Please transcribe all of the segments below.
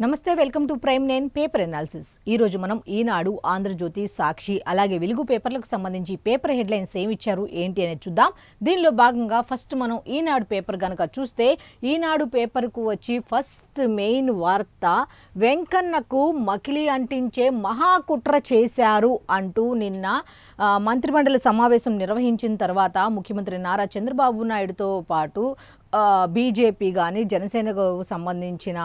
నమస్తే, welcome to prime nine paper analysis. ఈరోజు మనం ఈనాడు, ఆంధ్రజ్యోతి, సాక్షి అలాగే వెలుగు పేపర్లకు సంబంధించి పేపర్ హెడ్లైన్స్ ఏమి ఇచ్చారు ఏంటి అనేది చూద్దాం. దీనిలో భాగంగా ఫస్ట్ మనం ఈనాడు పేపర్ కనుక చూస్తే, ఈనాడు పేపర్కు వచ్చి ఫస్ట్ మెయిన్ వార్త, వెంకన్నకు మకిలి అంటించే మహాకుట్ర చేశారు అంటూ నిన్న మంత్రిమండలి సమావేశం నిర్వహించిన తర్వాత ముఖ్యమంత్రి నారా చంద్రబాబు నాయుడుతో పాటు బీజేపీ కానీ, జనసేనకు సంబంధించిన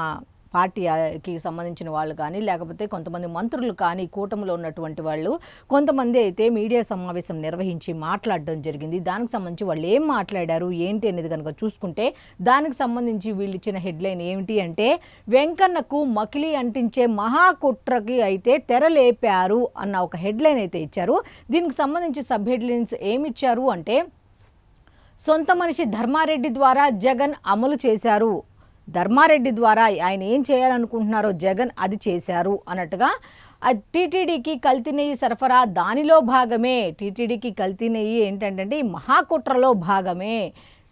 పార్టీకి సంబంధించిన వాళ్ళు కానీ, లేకపోతే కొంతమంది మంత్రులు కానీ, కూటమిలో ఉన్నటువంటి వాళ్ళు కొంతమంది అయితే మీడియా సమావేశం నిర్వహించి మాట్లాడడం జరిగింది. దానికి సంబంధించి వాళ్ళు ఏం మాట్లాడారు ఏంటి అనేది కనుక చూసుకుంటే, దానికి సంబంధించి వీళ్ళు ఇచ్చిన హెడ్లైన్ ఏమిటి అంటే, వెంకన్నకు మకిలి అంటించే మహాకుట్రకి అయితే తెరలేపారు అన్న ఒక హెడ్లైన్ అయితే ఇచ్చారు. దీనికి సంబంధించి సబ్ హెడ్లైన్స్ ఏమిచ్చారు అంటే, సొంత మనిషి ధర్మారెడ్డి ద్వారా జగన్ అమలు చేశారు, ధర్మారెడ్డి ద్వారా ఆయన ఏం చేయాలనుకుంటున్నారో జగన్ అది చేశారు అన్నట్టుగా. టీటీడీకి కల్తీ నెయ్యి సరఫరా దానిలో భాగమే, టీటీడీకి కల్తీ నెయ్యి ఏంటంటే ఈ మహాకుట్రలో భాగమే,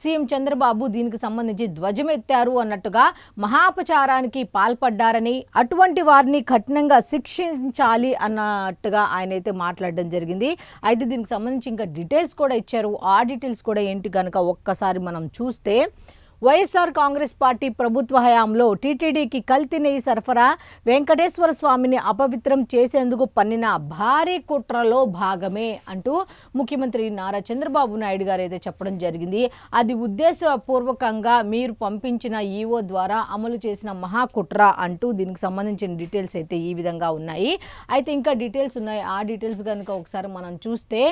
సీఎం చంద్రబాబు దీనికి సంబంధించి ధ్వజమెత్తారు అన్నట్టుగా మహాపచారానికి పాల్పడ్డారని, అటువంటి వారిని కఠినంగా శిక్షించాలి అన్నట్టుగా ఆయన అయితే మాట్లాడడం జరిగింది. అయితే దీనికి సంబంధించి ఇంకా డీటెయిల్స్ కూడా ఇచ్చారు. ఆ డీటెయిల్స్ కూడా ఏంటి కనుక ఒక్కసారి మనం చూస్తే, వైఎస్ఆర్ కాంగ్రెస్ పార్టీ ప్రభుత్వ హయాంలో టీటీడీకి కల్తీ నెయ్యి సరఫరా, వెంకటేశ్వర స్వామిని అపవిత్రం చేసేందుకు పన్నిన భారీ కుట్రలో భాగమే అంటూ ముఖ్యమంత్రి నారా చంద్రబాబు నాయుడు గారు అయితే చెప్పడం జరిగింది. అది ఉద్దేశపూర్వకంగా మీరు పంపించిన ఈఓ ద్వారా అమలు చేసిన మహాకుట్ర అంటూ దీనికి సంబంధించిన డీటెయిల్స్ అయితే ఈ విధంగా ఉన్నాయి. అయితే ఇంకా డీటెయిల్స్ ఉన్నాయి. ఆ డీటెయిల్స్ కనుక ఒకసారి మనం చూస్తే,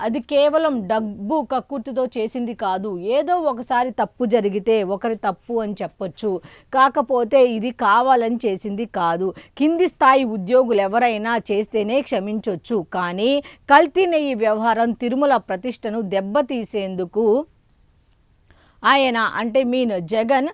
అది కేవలం డబ్బు కక్కుర్తితో చేసింది కాదు, ఏదో ఒకసారి తప్పు జరిగితే ఒకరి తప్పు అని చెప్పొచ్చు, కాకపోతే ఇది కావాలని చేసింది కాదు. కింది స్థాయి ఉద్యోగులు ఎవరైనా చేస్తేనే క్షమించొచ్చు, కానీ కల్తీ నెయ్యి వ్యవహారం తిరుమల ప్రతిష్టను దెబ్బతీసేందుకు ఆయన అంటే జగన్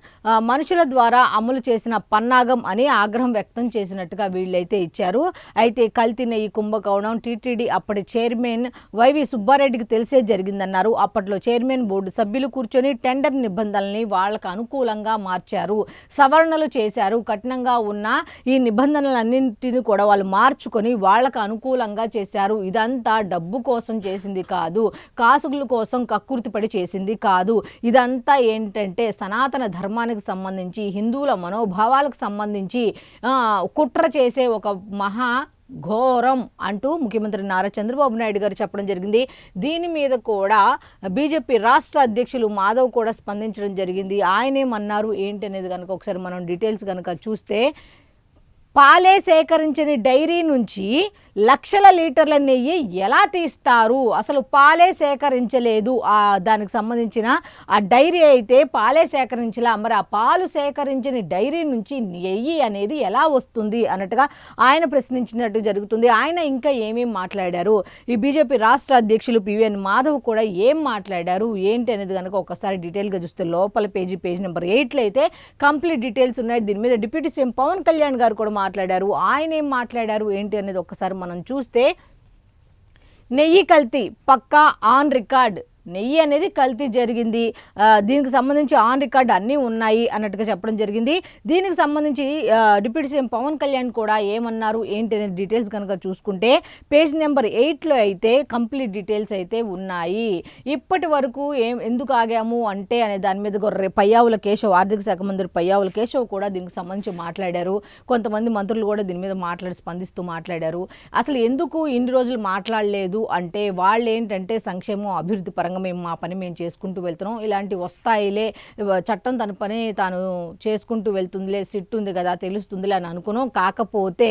మనుషుల ద్వారా అమలు చేసిన పన్నాగం అని ఆగ్రహం వ్యక్తం చేసినట్టుగా వీళ్ళైతే ఇచ్చారు. అయితే కల్తీ నెయ్యి కుంభకోణం టీటీడీ అప్పటి చైర్మన్ వైవి సుబ్బారెడ్డికి తెలిసే జరిగిందన్నారు. అప్పట్లో చైర్మన్ బోర్డు సభ్యులు కూర్చొని టెండర్ నిబంధనల్ని వాళ్ళకు అనుకూలంగా మార్చారు, సవరణలు చేశారు. కఠినంగా ఉన్న ఈ నిబంధనలన్నింటినీ కూడా వాళ్ళు మార్చుకొని వాళ్ళకు అనుకూలంగా చేశారు. ఇదంతా డబ్బు కోసం చేసింది కాదు, కాసుగుల కోసం కక్కుర్తిపడి చేసింది కాదు. ఇదంతా ఏంటంటే సనాతన ధర్మానికి సంబంధించి, హిందువుల మనోభావాలకు సంబంధించి కుట్ర చేసే ఒక మహా ఘోరం అంటూ ముఖ్యమంత్రి నారా చంద్రబాబు నాయుడు గారు చెప్పడం జరిగింది. దీని మీద కూడా బీజేపీ రాష్ట్ర అధ్యక్షులు మాధవ్ కూడా స్పందించడం జరిగింది. ఆయనేమన్నారు ఏంటి అనేది కనుక ఒకసారి మనం డీటెయిల్స్ కనుక చూస్తే, పాలే సేకరించని డైరీ నుంచి లక్షల లీటర్ల నెయ్యి ఎలా తీస్తారు, అసలు పాలే సేకరించలేదు, దానికి సంబంధించిన ఆ డైరీ అయితే పాలే సేకరించలా, మరి ఆ పాలు సేకరించని డైరీ నుంచి నెయ్యి అనేది ఎలా వస్తుంది అన్నట్టుగా ఆయన ప్రశ్నించినట్టు జరుగుతుంది. ఆయన ఇంకా ఏమేం మాట్లాడారు, ఈ బీజేపీ రాష్ట్ర అధ్యక్షులు పివిఎన్ మాధవ్ కూడా ఏం మాట్లాడారు ఏంటి అనేది కనుక ఒకసారి డీటెయిల్గా చూస్తే, లోపల పేజీ నెంబర్ 8లో అయితే కంప్లీట్ డీటెయిల్స్ ఉన్నాయి. దీని మీద డిప్యూటీ సీఎం పవన్ కళ్యాణ్ గారు కూడా మాట్లాడారు. ఆయన ఏం మాట్లాడారు ఏంటి అనేది ఒక్కసారి మనం చూస్తే, నెయ్యి కల్తీ పక్కా ఆన్ రికార్డ్, నెయ్యి అనేది కల్తీ జరిగింది, దీనికి సంబంధించి ఆన్ రికార్డ్ అన్నీ ఉన్నాయి అన్నట్టుగా చెప్పడం జరిగింది. దీనికి సంబంధించి డిప్యూటీ సీఎం పవన్ కళ్యాణ్ కూడా ఏమన్నారు ఏంటి అనే డీటెయిల్స్ కనుక చూసుకుంటే, పేజ్ నెంబర్ 8లో అయితే కంప్లీట్ డీటెయిల్స్ అయితే ఉన్నాయి. ఇప్పటి వరకు ఎందుకు ఆగాము అంటే అనే దాని మీద పయ్యావుల కేశవ్, ఆర్థిక శాఖ మంత్రి పయ్యావుల కేశవ్ కూడా దీనికి సంబంధించి మాట్లాడారు. కొంతమంది మంత్రులు కూడా దీని మీద స్పందిస్తూ మాట్లాడారు. అసలు ఎందుకు ఇన్ని రోజులు మాట్లాడలేదు అంటే, వాళ్ళు ఏంటంటే సంక్షేమం అభివృద్ధి పరంగా మేము మా పని మేము చేసుకుంటూ వెళ్తున్నాం, ఇలాంటి వస్తాయిలే, చట్టం తన పని తాను చేసుకుంటూ వెళ్తుందిలే, సిట్ ఉంది కదా తెలుస్తుందిలే అని అనుకున్నాం. కాకపోతే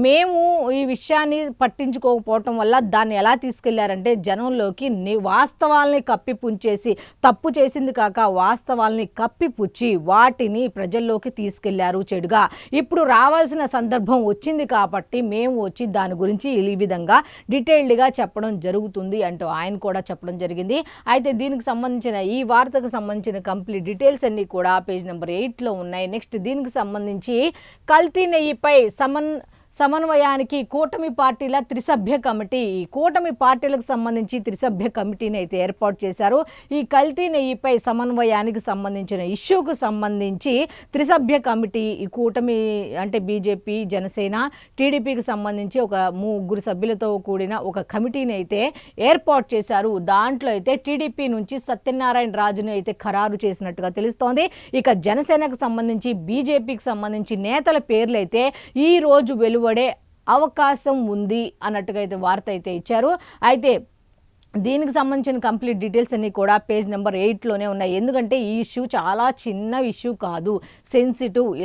మేము ఈ విషయాన్ని పట్టించుకోకపోవటం వల్ల దాన్ని ఎలా తీసుకెళ్లారంటే, జనంలోకి వాస్తవాల్ని కప్పిపుంచేసి, తప్పు చేసింది కాక వాస్తవాల్ని కప్పిపుచ్చి వాటిని ప్రజల్లోకి తీసుకెళ్లారు చెడుగా. ఇప్పుడు రావాల్సిన సందర్భం వచ్చింది కాబట్టి మేము వచ్చి దాని గురించి ఈ విధంగా డీటెయిల్డ్గా చెప్పడం జరుగుతుంది అంటూ ఆయన కూడా చెప్పడం జరిగింది. అయితే దీనికి సంబంధించిన ఈ వార్తకు సంబంధించిన కంప్లీట్ డీటెయిల్స్ అన్ని కూడా పేజ్ నెంబర్ 8లో ఉన్నాయి. నెక్స్ట్ దీనికి సంబంధించి కల్తీ నెయ్యిపై సమన్వయానికి కూటమి పార్టీల త్రిసభ్య కమిటీ. ఈ కూటమి పార్టీలకు సంబంధించి త్రిసభ్య కమిటీని అయితే ఏర్పాటు చేశారు. ఈ కల్తీ నెయ్యిపై సమన్వయానికి సంబంధించిన ఇష్యూకు సంబంధించి త్రిసభ్య కమిటీ, ఈ కూటమి అంటే బీజేపీ, జనసేన, టీడీపీకి సంబంధించి ఒక 3 సభ్యులతో కూడిన ఒక కమిటీని అయితే ఏర్పాటు చేశారు. దాంట్లో అయితే టీడీపీ నుంచి సత్యనారాయణ రాజుని అయితే ఖరారు చేసినట్టుగా తెలుస్తోంది. ఇక జనసేనకు సంబంధించి, బీజేపీకి సంబంధించి నేతల పేర్లు అయితే ఈ రోజు వెలువడే అవకాశం ఉంది అన్నట్టుగా అయితే వార్త అయితే ఇచ్చారు. అయితే దీనికి సంబంధించిన కంప్లీట్ డీటెయిల్స్ అన్నీ కూడా పేజ్ నెంబర్ 8లోనే ఉన్నాయి. ఎందుకంటే ఈ ఇష్యూ చాలా చిన్న ఇష్యూ కాదు,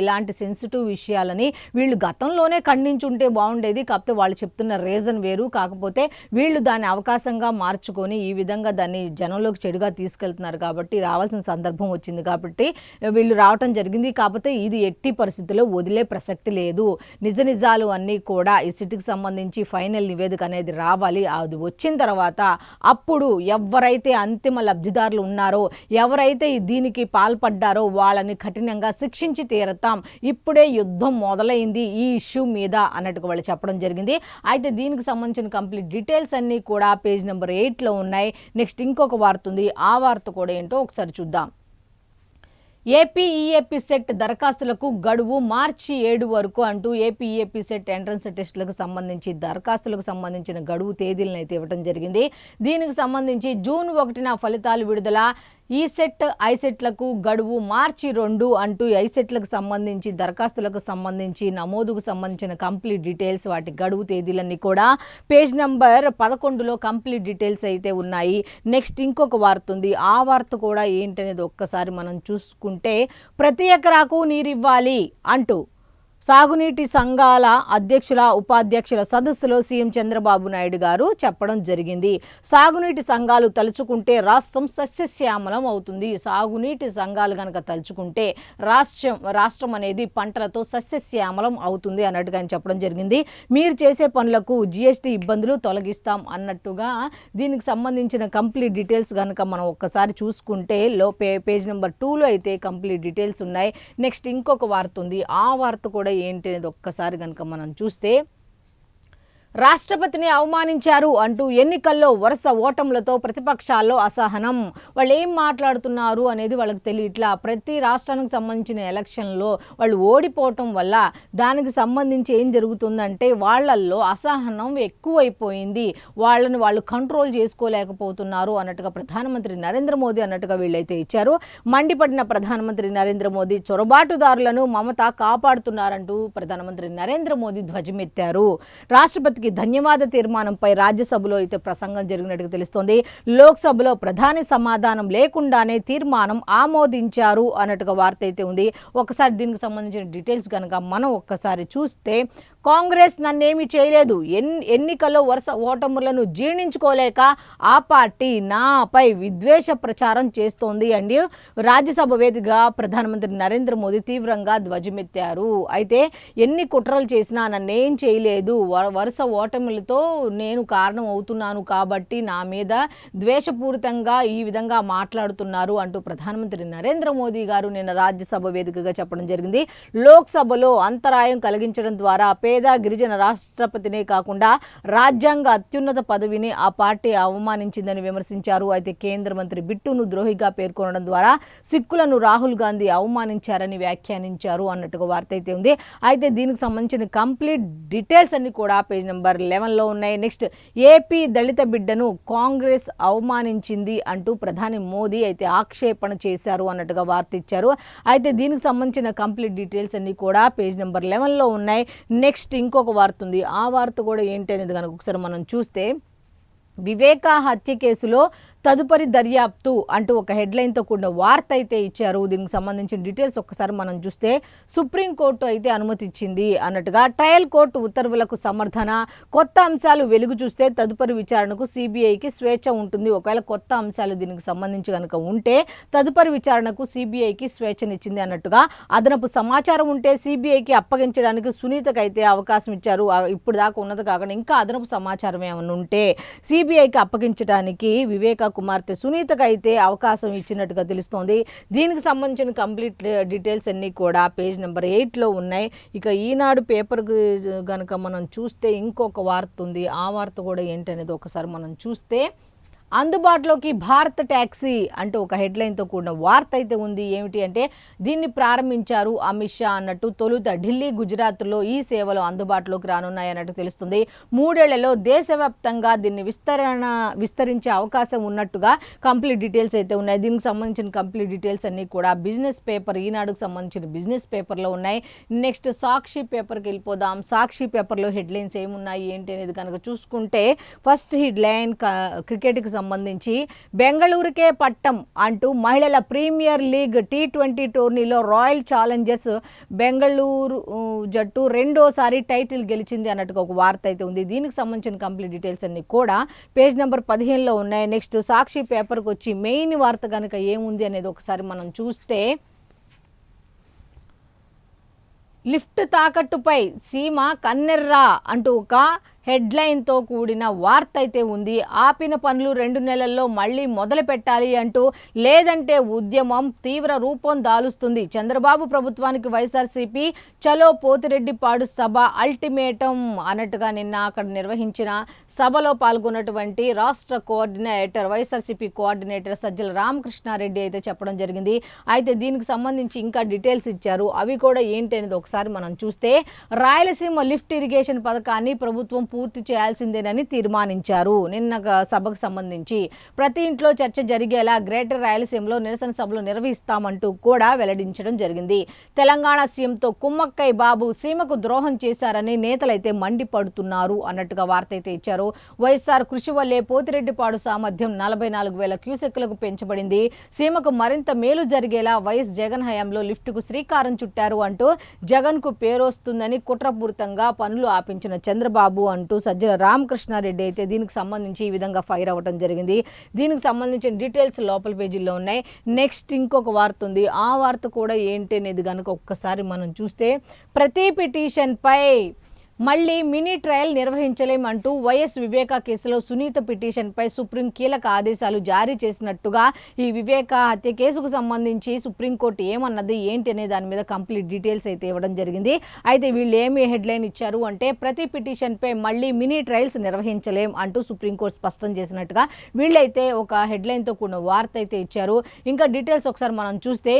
ఇలాంటి సెన్సిటివ్ విషయాలని వీళ్ళు గతంలోనే ఖండించుంటే బాగుండేది. కాకపోతే వాళ్ళు చెప్తున్న రీజన్ వేరు. కాకపోతే వీళ్ళు దాన్ని అవకాశంగా మార్చుకొని ఈ విధంగా దాన్ని జనంలోకి చెడుగా తీసుకెళ్తున్నారు కాబట్టి, రావాల్సిన సందర్భం వచ్చింది కాబట్టి వీళ్ళు రావటం జరిగింది. కాకపోతే ఇది ఎట్టి పరిస్థితుల్లో వదిలే ప్రసక్తి లేదు. నిజాలు అన్నీ కూడా ఈ సిటీకి సంబంధించి ఫైనల్ నివేదిక అనేది రావాలి. అది వచ్చిన తర్వాత అప్పుడు ఎవరైతే అంతిమ లబ్ధిదారులు ఉన్నారో, ఎవరైతే దీనికి పాల్పడ్డారో వాళ్ళని కఠినంగా శిక్షించి తీరతాం. ఇప్పుడే యుద్ధం మొదలైంది ఈ ఇష్యూ మీద అన్నట్టుగా వాళ్ళు చెప్పడం జరిగింది. అయితే దీనికి సంబంధించిన కంప్లీట్ డీటెయిల్స్ అన్నీ కూడా పేజ్ నెంబర్ 8లో ఉన్నాయి. నెక్స్ట్ ఇంకొక వార్త ఉంది. ఆ వార్త కూడా ఏంటో ఒకసారి చూద్దాం. ఏపీ సెట్ దరఖాస్తులకు గడువు మార్చి 7 వరకు అంటూ ఏపీ సెట్ ఎంట్రన్స్ టెస్టులకు సంబంధించి దరఖాస్తులకు సంబంధించిన గడువు తేదీలను అయితే ఇవ్వడం జరిగింది. దీనికి సంబంధించి జూన్ 1న ఫలితాలు విడుదల. ఐసెట్లకు గడువు మార్చి 2 అంటూ ఐసెట్లకు సంబంధించి దరఖాస్తులకు సంబంధించి నమోదుకు సంబంధించిన కంప్లీట్ డీటెయిల్స్, వాటి గడువు తేదీలన్నీ కూడా పేజ్ నెంబర్ 11లో కంప్లీట్ డీటెయిల్స్ అయితే ఉన్నాయి. నెక్స్ట్ ఇంకొక వార్త ఉంది. ఆ వార్త కూడా ఏంటనేది ఒక్కసారి మనం చూసుకుంటే, ప్రతి ఎకరాకు నీరివ్వాలి అంటూ సాగునీటి సంఘాల అధ్యక్షుల, ఉపాధ్యక్షుల సదస్సులో సీఎం చంద్రబాబు నాయుడు గారు చెప్పడం జరిగింది. సాగునీటి సంఘాలు తలుచుకుంటే రాష్ట్రం సస్యశ్యామలం అవుతుంది. సాగునీటి సంఘాలు కనుక తలుచుకుంటే రాష్ట్రం అనేది పంటలతో సస్యశ్యామలం అవుతుంది అన్నట్టుగా ఆయన చెప్పడం జరిగింది. మీరు చేసే పనులకు జీఎస్టీ ఇబ్బందులు తొలగిస్తాం అన్నట్టుగా దీనికి సంబంధించిన కంప్లీట్ డీటెయిల్స్ కనుక మనం ఒక్కసారి చూసుకుంటే పేజ్ నెంబర్ 2లో అయితే కంప్లీట్ డీటెయిల్స్ ఉన్నాయి. నెక్స్ట్ ఇంకొక వార్త ఉంది. ఆ వార్త కూడా ఏంటి అనేది ఒక్కసారి కనుక మనం చూస్తే, రాష్ట్రపతిని అవమానించారు అంటూ ఎన్నికల్లో వరుస ఓటములతో ప్రతిపక్షాల్లో అసహనం. వాళ్ళు ఏం మాట్లాడుతున్నారు అనేది వాళ్ళకి తెలియట్లా. ప్రతి రాష్ట్రానికి సంబంధించిన ఎలక్షన్లో వాళ్ళు ఓడిపోవటం వల్ల దానికి సంబంధించి ఏం జరుగుతుందంటే వాళ్ళల్లో అసహనం ఎక్కువైపోయింది. వాళ్ళు కంట్రోల్ చేసుకోలేకపోతున్నారు అన్నట్టుగా ప్రధానమంత్రి నరేంద్ర మోదీ అన్నట్టుగా వీళ్ళైతే ఇచ్చారు. మండిపడిన ప్రధానమంత్రి నరేంద్ర మోదీ చొరబాటుదారులను మమత కాపాడుతున్నారంటూ ప్రధానమంత్రి నరేంద్ర మోదీ ధ్వజమెత్తారు. రాష్ట్రపతికి ధన్యవాద తీర్మానంపై రాజ్యసభలో అయితే ప్రసంగం జరిగినట్టుగా తెలుస్తోంది. లోక్సభలో ప్రధాని సమాధానం లేకుండానే తీర్మానం ఆమోదించారు అన్నట్టుగా వార్త అయితే ఉంది. ఒకసారి దీనికి సంబంధించిన డీటెయిల్స్ కనుక మనం ఒక్కసారి చూస్తే, కాంగ్రెస్ నన్నేమీ చేయలేదు, ఎన్నికల్లో వరుస ఓటములను జీర్ణించుకోలేక ఆ పార్టీ నాపై విద్వేష ప్రచారం చేస్తోంది అండి. రాజ్యసభ వేదికగా ప్రధానమంత్రి నరేంద్ర మోదీ తీవ్రంగా ధ్వజమెత్తారు. అయితే ఎన్ని కుట్రలు చేసినా నన్నేం చేయలేదు, వరుస ఓటములతో నేను కారణం అవుతున్నాను కాబట్టి నా మీద ద్వేషపూరితంగా ఈ విధంగా మాట్లాడుతున్నారు అంటూ ప్రధానమంత్రి నరేంద్ర మోదీ గారు నిన్న రాజ్యసభ వేదికగా చెప్పడం జరిగింది. లోక్సభలో అంతరాయం కలిగించడం ద్వారా పేద గిరిజన రాష్ట్రపతినే కాకుండా రాజ్యాంగ అత్యున్నత పదవిని ఆ పార్టీ అవమానించిందని విమర్శించారు. అయితే కేంద్ర మంత్రి బిట్టును ద్రోహిగా పేర్కొనడం ద్వారా సిక్కులను రాహుల్ గాంధీ అవమానించారని వ్యాఖ్యానించారు అన్నట్టుగా వార్త అయితే ఉంది. అయితే దీనికి సంబంధించిన కంప్లీట్ డీటెయిల్స్ అన్ని కూడా పేజ్ నెంబర్ 11లో ఉన్నాయి. నెక్స్ట్, ఏపీ దళిత బిడ్డను కాంగ్రెస్ అవమానించింది అంటూ ప్రధాని మోదీ అయితే ఆక్షేపణ చేశారు అన్నట్టుగా వార్త ఇచ్చారు. అయితే దీనికి సంబంధించిన కంప్లీట్ డీటెయిల్స్ అన్ని కూడా పేజ్ నెంబర్ 11లో ఉన్నాయి. నెక్స్ట్ ఇంకొక వార్త ఉంది. ఆ వార్త కూడా ఏంటి అనేది కనుక ఒకసారి మనం చూస్తే, వివేకా హత్య కేసులో తదుపరి దర్యాప్తు అంటూ ఒక హెడ్లైన్తో కూడిన వార్త అయితే ఇచ్చారు. దీనికి సంబంధించిన డీటెయిల్స్ ఒక్కసారి మనం చూస్తే, సుప్రీంకోర్టు అయితే అనుమతి ఇచ్చింది అన్నట్టుగా ట్రయల్ కోర్టు ఉత్తర్వులకు సమర్థన. కొత్త అంశాలు వెలుగు చూస్తే తదుపరి విచారణకు సిబిఐకి స్వేచ్ఛ ఉంటుంది. ఒకవేళ కొత్త అంశాలు దీనికి సంబంధించి కనుక ఉంటే తదుపరి విచారణకు సిబిఐకి స్వేచ్ఛనిచ్చింది అన్నట్టుగా, అదనపు సమాచారం ఉంటే సిబిఐకి అప్పగించడానికి సునీతకు అయితే అవకాశం ఇచ్చారు. ఇప్పుడు దాకా ఉన్నది కాకుండా ఇంకా అదనపు సమాచారం ఏమైనా ఉంటే సిబిఐకి అప్పగించడానికి వివేక కుమార్తె సునీతకు అయితే అవకాశం ఇచ్చినట్టుగా తెలుస్తోంది. దీనికి సంబంధించిన కంప్లీట్ డీటెయిల్స్ అన్నీ కూడా పేజ్ నెంబర్ 8లో ఉన్నాయి. ఇక ఈనాడు పేపర్కి కనుక మనం చూస్తే ఇంకొక వార్త ఉంది. ఆ వార్త కూడా ఏంటనేది ఒకసారి మనం చూస్తే, అందుబాటులోకి భారత్ ట్యాక్సీ అంటూ ఒక హెడ్లైన్తో కూడిన వార్త అయితే ఉంది. ఏమిటి అంటే, దీన్ని ప్రారంభించారు అమిత్ షా అన్నట్టు. తొలుత ఢిల్లీ, గుజరాత్లో ఈ సేవలు అందుబాటులోకి రానున్నాయి అన్నట్టు తెలుస్తుంది. 3 ఏళ్లలో దేశవ్యాప్తంగా దీన్ని విస్తరించే అవకాశం ఉన్నట్టుగా కంప్లీట్ డీటెయిల్స్ అయితే ఉన్నాయి. దీనికి సంబంధించిన కంప్లీట్ డీటెయిల్స్ అన్నీ కూడా బిజినెస్ పేపర్, ఈనాడుకు సంబంధించిన బిజినెస్ పేపర్లో ఉన్నాయి. నెక్స్ట్ సాక్షి పేపర్కి వెళ్ళిపోదాం. సాక్షి పేపర్లో హెడ్లైన్స్ ఏమున్నాయి ఏంటి అనేది కనుక చూసుకుంటే, ఫస్ట్ హెడ్లైన్ క్రికెట్కి సంబంధించి బెంగళూరుకే పట్టం అంటూ మహిళల ప్రీమియర్ లీగ్ T20 టోర్నీలో రాయల్ ఛాలెంజర్స్ బెంగళూరు జట్టు రెండోసారి టైటిల్ గెలిచింది అన్నట్టుగా ఒక వార్త అయితే ఉంది. దీనికి సంబంధించిన కంప్లీట్ డీటెయిల్స్ అన్ని కూడా పేజ్ నెంబర్ 15లో ఉన్నాయి. నెక్స్ట్ సాక్షి పేపర్కి వచ్చి మెయిన్ వార్త కనుక ఏముంది అనేది ఒకసారి మనం చూస్తే, లిఫ్ట్ తాకట్టుపై సీమ కన్నెర్రా అంటూ ఒక హెడ్లైన్తో కూడిన వార్త అయితే ఉంది. ఆపిన పనులు 2 నెలల్లో మళ్ళీ మొదలు పెట్టాలి అంటూ, లేదంటే ఉద్యమం తీవ్ర రూపం దాలుస్తుంది. చంద్రబాబు ప్రభుత్వానికి వైఎస్ఆర్సీపీ చలో పోతిరెడ్డిపాడు సభ అల్టిమేటం అన్నట్టుగా నిన్న అక్కడ నిర్వహించిన సభలో పాల్గొన్నటువంటి రాష్ట్ర కోఆర్డినేటర్, వైఎస్ఆర్సీపీ కోఆర్డినేటర్ సజ్జల రామకృష్ణారెడ్డి అయితే చెప్పడం జరిగింది. అయితే దీనికి సంబంధించి ఇంకా డీటెయిల్స్ ఇచ్చారు. అవి కూడా ఏంటి అనేది ఒకసారి మనం చూస్తే, రాయలసీమ లిఫ్ట్ ఇరిగేషన్ పథకాన్ని ప్రభుత్వం పూర్తి చేయాల్సిందేనని తీర్మానించారు. నిన్న సభకు సంబంధించి ప్రతి ఇంట్లో చర్చ జరిగేలా గ్రేటర్ రాయలసీమలో నిరసన సభలు నిర్వహిస్తామంటూ కూడా వెల్లడించడం జరిగింది. తెలంగాణ సీఎంతో కుమ్మక్కై బాబు సీమకు ద్రోహం చేశారని నేతలైతే మండిపడుతున్నారు అన్నట్టుగా వార్త అయితే ఇచ్చారు. వైఎస్ఆర్ కృషి వల్లే పోతిరెడ్డిపాడు సామర్థ్యం 44,000 క్యూసెక్లకు పెంచబడింది. సీమకు మరింత మేలు జరిగేలా వైఎస్ జగన్ హయాంలో లిఫ్ట్కు శ్రీకారం చుట్టారు అంటూ జగన్కు పేరొస్తుందని కుట్రపూరితంగా పనులు ఆపించిన చంద్రబాబు అంటూ సజ్జల రామకృష్ణారెడ్డి అయితే దీనికి సంబంధించి ఈ విధంగా ఫైర్ అవ్వడం జరిగింది. దీనికి సంబంధించిన డీటెయిల్స్ లోపల పేజీల్లో ఉన్నాయి. నెక్స్ట్ ఇంకొక వార్త ఉంది. ఆ వార్త కూడా ఏంటి అనేది కనుక ఒక్కసారి మనం చూస్తే, ప్రతి పిటిషన్పై మళ్ళీ మినీ ట్రయల్ నిర్వహించలేమంటూ వైఎస్ వివేక కేసులో సునీత పిటిషన్పై సుప్రీం కీలక ఆదేశాలు జారీ చేసినట్టుగా ఈ వివేక హత్య కేసుకు సంబంధించి సుప్రీంకోర్టు ఏమన్నది ఏంటి అనే దాని మీద కంప్లీట్ డీటెయిల్స్ అయితే ఇవ్వడం జరిగింది. అయితే వీళ్ళు ఏమి హెడ్లైన్ ఇచ్చారు అంటే, ప్రతి పిటిషన్పై మళ్ళీ మినీ ట్రయల్స్ నిర్వహించలేం అంటూ సుప్రీంకోర్టు స్పష్టం చేసినట్టుగా వీళ్ళైతే ఒక హెడ్లైన్తో కూడిన వార్త అయితే ఇచ్చారు. ఇంకా డీటెయిల్స్ ఒకసారి మనం చూస్తే,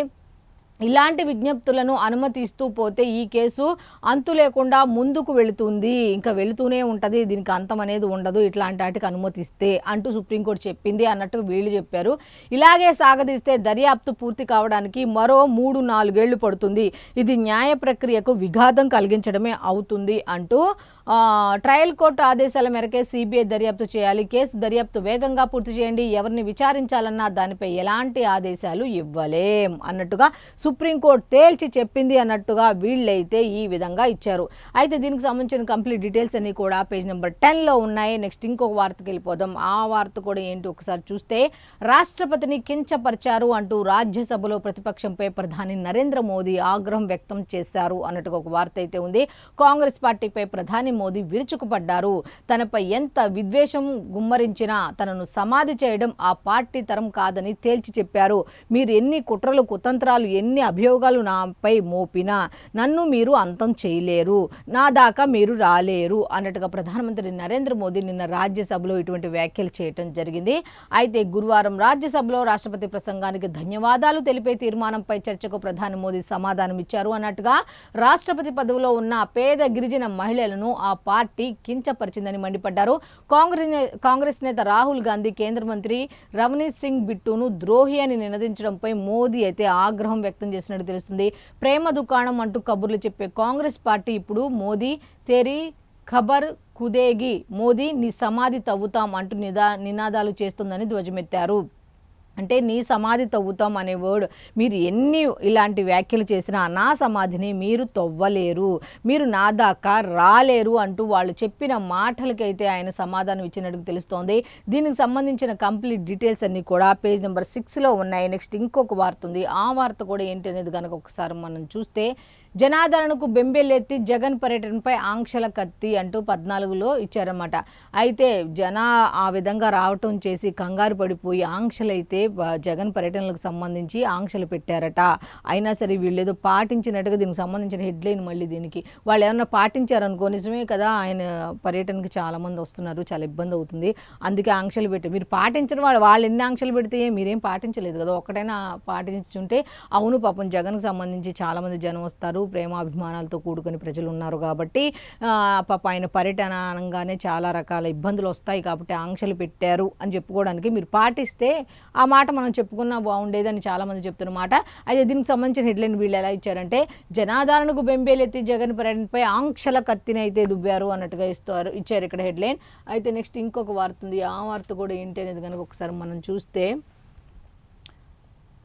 ఇలాంటి విజ్ఞప్తులను అనుమతిస్తూ పోతే ఈ కేసు అంతు లేకుండా ముందుకు వెళుతుంది, ఇంకా వెళుతూనే ఉంటుంది, దీనికి అంతం అనేది ఉండదు ఇట్లాంటి వాటికి అనుమతిస్తే అంటూ సుప్రీంకోర్టు చెప్పింది అన్నట్టు వీళ్ళు చెప్పారు. ఇలాగే సాగదీస్తే దర్యాప్తు పూర్తి కావడానికి మరో 3-4 ఏళ్లు పడుతుంది. ఇది న్యాయ ప్రక్రియకు విఘాతం కలిగించడమే అవుతుంది అంటూ ట్రయల్ కోర్టు ఆదేశాల మేరకే సిబిఐ దర్యాప్తు చేయాలి. కేసు దర్యాప్తు వేగంగా పూర్తి చేయండి. ఎవరిని విచారించాలన్నా దానిపై ఎలాంటి ఆదేశాలు ఇవ్వలేం అన్నట్టుగా సుప్రీంకోర్టు తేల్చి చెప్పింది అన్నట్టుగా వీళ్ళైతే ఈ విధంగా ఇచ్చారు. అయితే దీనికి సంబంధించిన కంప్లీట్ డీటెయిల్స్ అన్ని కూడా పేజ్ నెంబర్ 10లో ఉన్నాయి. నెక్స్ట్ ఇంకొక వార్తకి వెళ్ళిపోదాం. ఆ వార్త కూడా ఏంటి ఒకసారి చూస్తే, రాష్ట్రపతిని కించపరిచారు అంటూ రాజ్యసభలో ప్రతిపక్షంపై ప్రధాని నరేంద్ర మోదీ ఆగ్రహం వ్యక్తం చేశారు అన్నట్టుగా ఒక వార్త అయితే ఉంది. కాంగ్రెస్ పార్టీపై ప్రధాని మోదీ విరుచుకుపడ్డారు. తనపై ఎంత విద్వేషం గుమ్మరించినా తనను సమాధి చేయడం ఆ పార్టీ తరం కాదని తేల్చి చెప్పారు. మీరు ఎన్ని కుట్రలు కుతంత్రాలు ఎన్ని అభియోగాలు నాపై మోపినా నన్ను మీరు అంతం చేయలేరు, నా దాకా మీరు రాలేరు అన్నట్టుగా ప్రధానమంత్రి నరేంద్ర మోదీ నిన్న రాజ్యసభలో ఇటువంటి వ్యాఖ్యలు చేయడం జరిగింది. అయితే గురువారం రాజ్యసభలో రాష్ట్రపతి ప్రసంగానికి ధన్యవాదాలు తెలిపే తీర్మానంపై చర్చకు ప్రధాని మోదీ సమాధానం ఇచ్చారు అన్నట్టుగా రాష్ట్రపతి పదవిలో ఉన్న పేద గిరిజన మహిళలను ఆ పార్టీ కించపరిచిందని మండిపడ్డారు. కాంగ్రెస్ నేత రాహుల్ గాంధీ కేంద్ర మంత్రి రవనీత్ సింగ్ బిట్టును ద్రోహి అని నినదించడంపై మోదీ అయితే ఆగ్రహం వ్యక్తం చేసినట్టు తెలుస్తుంది. ప్రేమ దుకాణం అంటూ కబుర్లు చెప్పే కాంగ్రెస్ పార్టీ ఇప్పుడు మోదీ తేరీ ఖబర్ కుదేగి, మోదీ నీ సమాధి తవ్వుతాం అంటూ నినాదాలు చేస్తుందని ధ్వజమెత్తారు. అంటే నీ సమాధి తవ్వుతాం అనే వర్డ్, మీరు ఎన్ని ఇలాంటి వ్యాఖ్యలు చేసినా నా సమాధిని మీరు తవ్వలేరు, మీరు నా దాకా రాలేరు అంటూ వాళ్ళు చెప్పిన మాటలకైతే ఆయన సమాధానం ఇచ్చినట్టు తెలుస్తోంది. దీనికి సంబంధించిన కంప్లీట్ డీటెయిల్స్ అన్నీ కూడా పేజ్ నెంబర్ 6లో ఉన్నాయి. నెక్స్ట్ ఇంకొక వార్త ఉంది. ఆ వార్త కూడా ఏంటి అనేది కనుక ఒకసారి మనం చూస్తే, జనాదరణకు బెంబేలెత్తి జగన్ పర్యటనపై ఆంక్షల కత్తి అంటూ 14లో ఇచ్చారన్నమాట. అయితే ఆ విధంగా రావటం చేసి కంగారు పడిపోయి ఆంక్షలైతే జగన్ పర్యటనలకు సంబంధించి ఆంక్షలు పెట్టారట. అయినా సరే వీళ్ళేదో పాటించినట్టుగా దీనికి సంబంధించిన హెడ్లైన్ మళ్ళీ దీనికి వాళ్ళు ఏమన్నా పాటించారనుకో నిజమే కదా, ఆయన పర్యటనకి చాలామంది వస్తున్నారు, చాలా ఇబ్బంది అవుతుంది, అందుకే ఆంక్షలు పెట్టి మీరు పాటించిన వాళ్ళు ఎన్ని ఆంక్షలు పెడితే మీరేం పాటించలేదు కదా, ఒక్కటైనా పాటించుంటే అవును పాపం జగన్కి సంబంధించి చాలామంది జనం వస్తారు, ప్రేమాభిమానాలతో కూడుకొని ప్రజలు ఉన్నారు కాబట్టి పాప ఆయన పర్యటన అనగానే చాలా రకాల ఇబ్బందులు వస్తాయి కాబట్టి ఆంక్షలు పెట్టారు అని చెప్పుకోవడానికి మీరు పాటిస్తే ఆ మాట మనం చెప్పుకున్నా బాగుండేది అని చాలామంది చెప్తున్నమాట. అయితే దీనికి సంబంధించిన హెడ్లైన్ వీళ్ళు ఎలా ఇచ్చారంటే జనాదరణకు బెంబేలెత్తి జగన్ పర్యటనపై ఆంక్షల కత్తిని అయితే దువ్వారు అన్నట్టుగా ఇచ్చారు ఇక్కడ హెడ్లైన్. అయితే నెక్స్ట్ ఇంకొక వార్త ఉంది, ఆ వార్త కూడా ఏంటి అనేది కనుక ఒకసారి మనం చూస్తే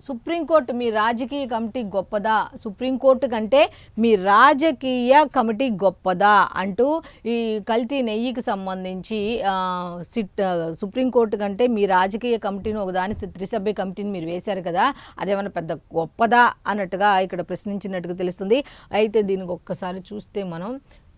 సుప్రీంకోర్టు మీ రాజకీయ కమిటీ గొప్పదా, సుప్రీంకోర్టు కంటే మీ రాజకీయ కమిటీ గొప్పదా అంటూ ఈ కల్తీ నెయ్యికి సంబంధించి సుప్రీంకోర్టు కంటే మీ రాజకీయ కమిటీని ఒకదాని త్రిసభ్య కమిటీని మీరు వేశారు కదా, అదేమన్నా పెద్ద గొప్పదా అన్నట్టుగా ఇక్కడ ప్రశ్నించినట్టుగా తెలుస్తుంది. అయితే దీనికి ఒక్కసారి చూస్తే మనం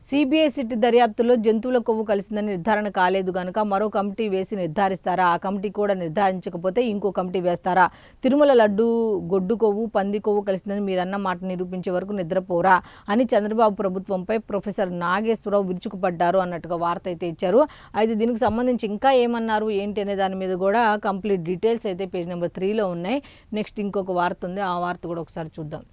సిబిఐ సిట్ దర్యాప్తులో జంతువుల కొవ్వు కలిసిందని నిర్ధారణ కాలేదు కనుక మరో కమిటీ వేసి నిర్ధారిస్తారా, ఆ కమిటీ కూడా నిర్ధారించకపోతే ఇంకో కమిటీ వేస్తారా, తిరుమల లడ్డు గొడ్డు కొవ్వు పంది కొవ్వు కలిసిందని మీరన్న మాట నిరూపించే వరకు నిద్రపోరా అని చంద్రబాబు ప్రభుత్వంపై ప్రొఫెసర్ నాగేశ్వరరావు విరుచుకుపడ్డారు అన్నట్టుగా వార్త అయితే ఇచ్చారు. అయితే దీనికి సంబంధించి ఇంకా ఏమన్నారు ఏంటి అనే దాని మీద కూడా కంప్లీట్ డీటెయిల్స్ అయితే పేజ్ నెంబర్ 3లో ఉన్నాయి. నెక్స్ట్ ఇంకొక వార్త ఉంది, ఆ వార్త కూడా ఒకసారి చూద్దాం.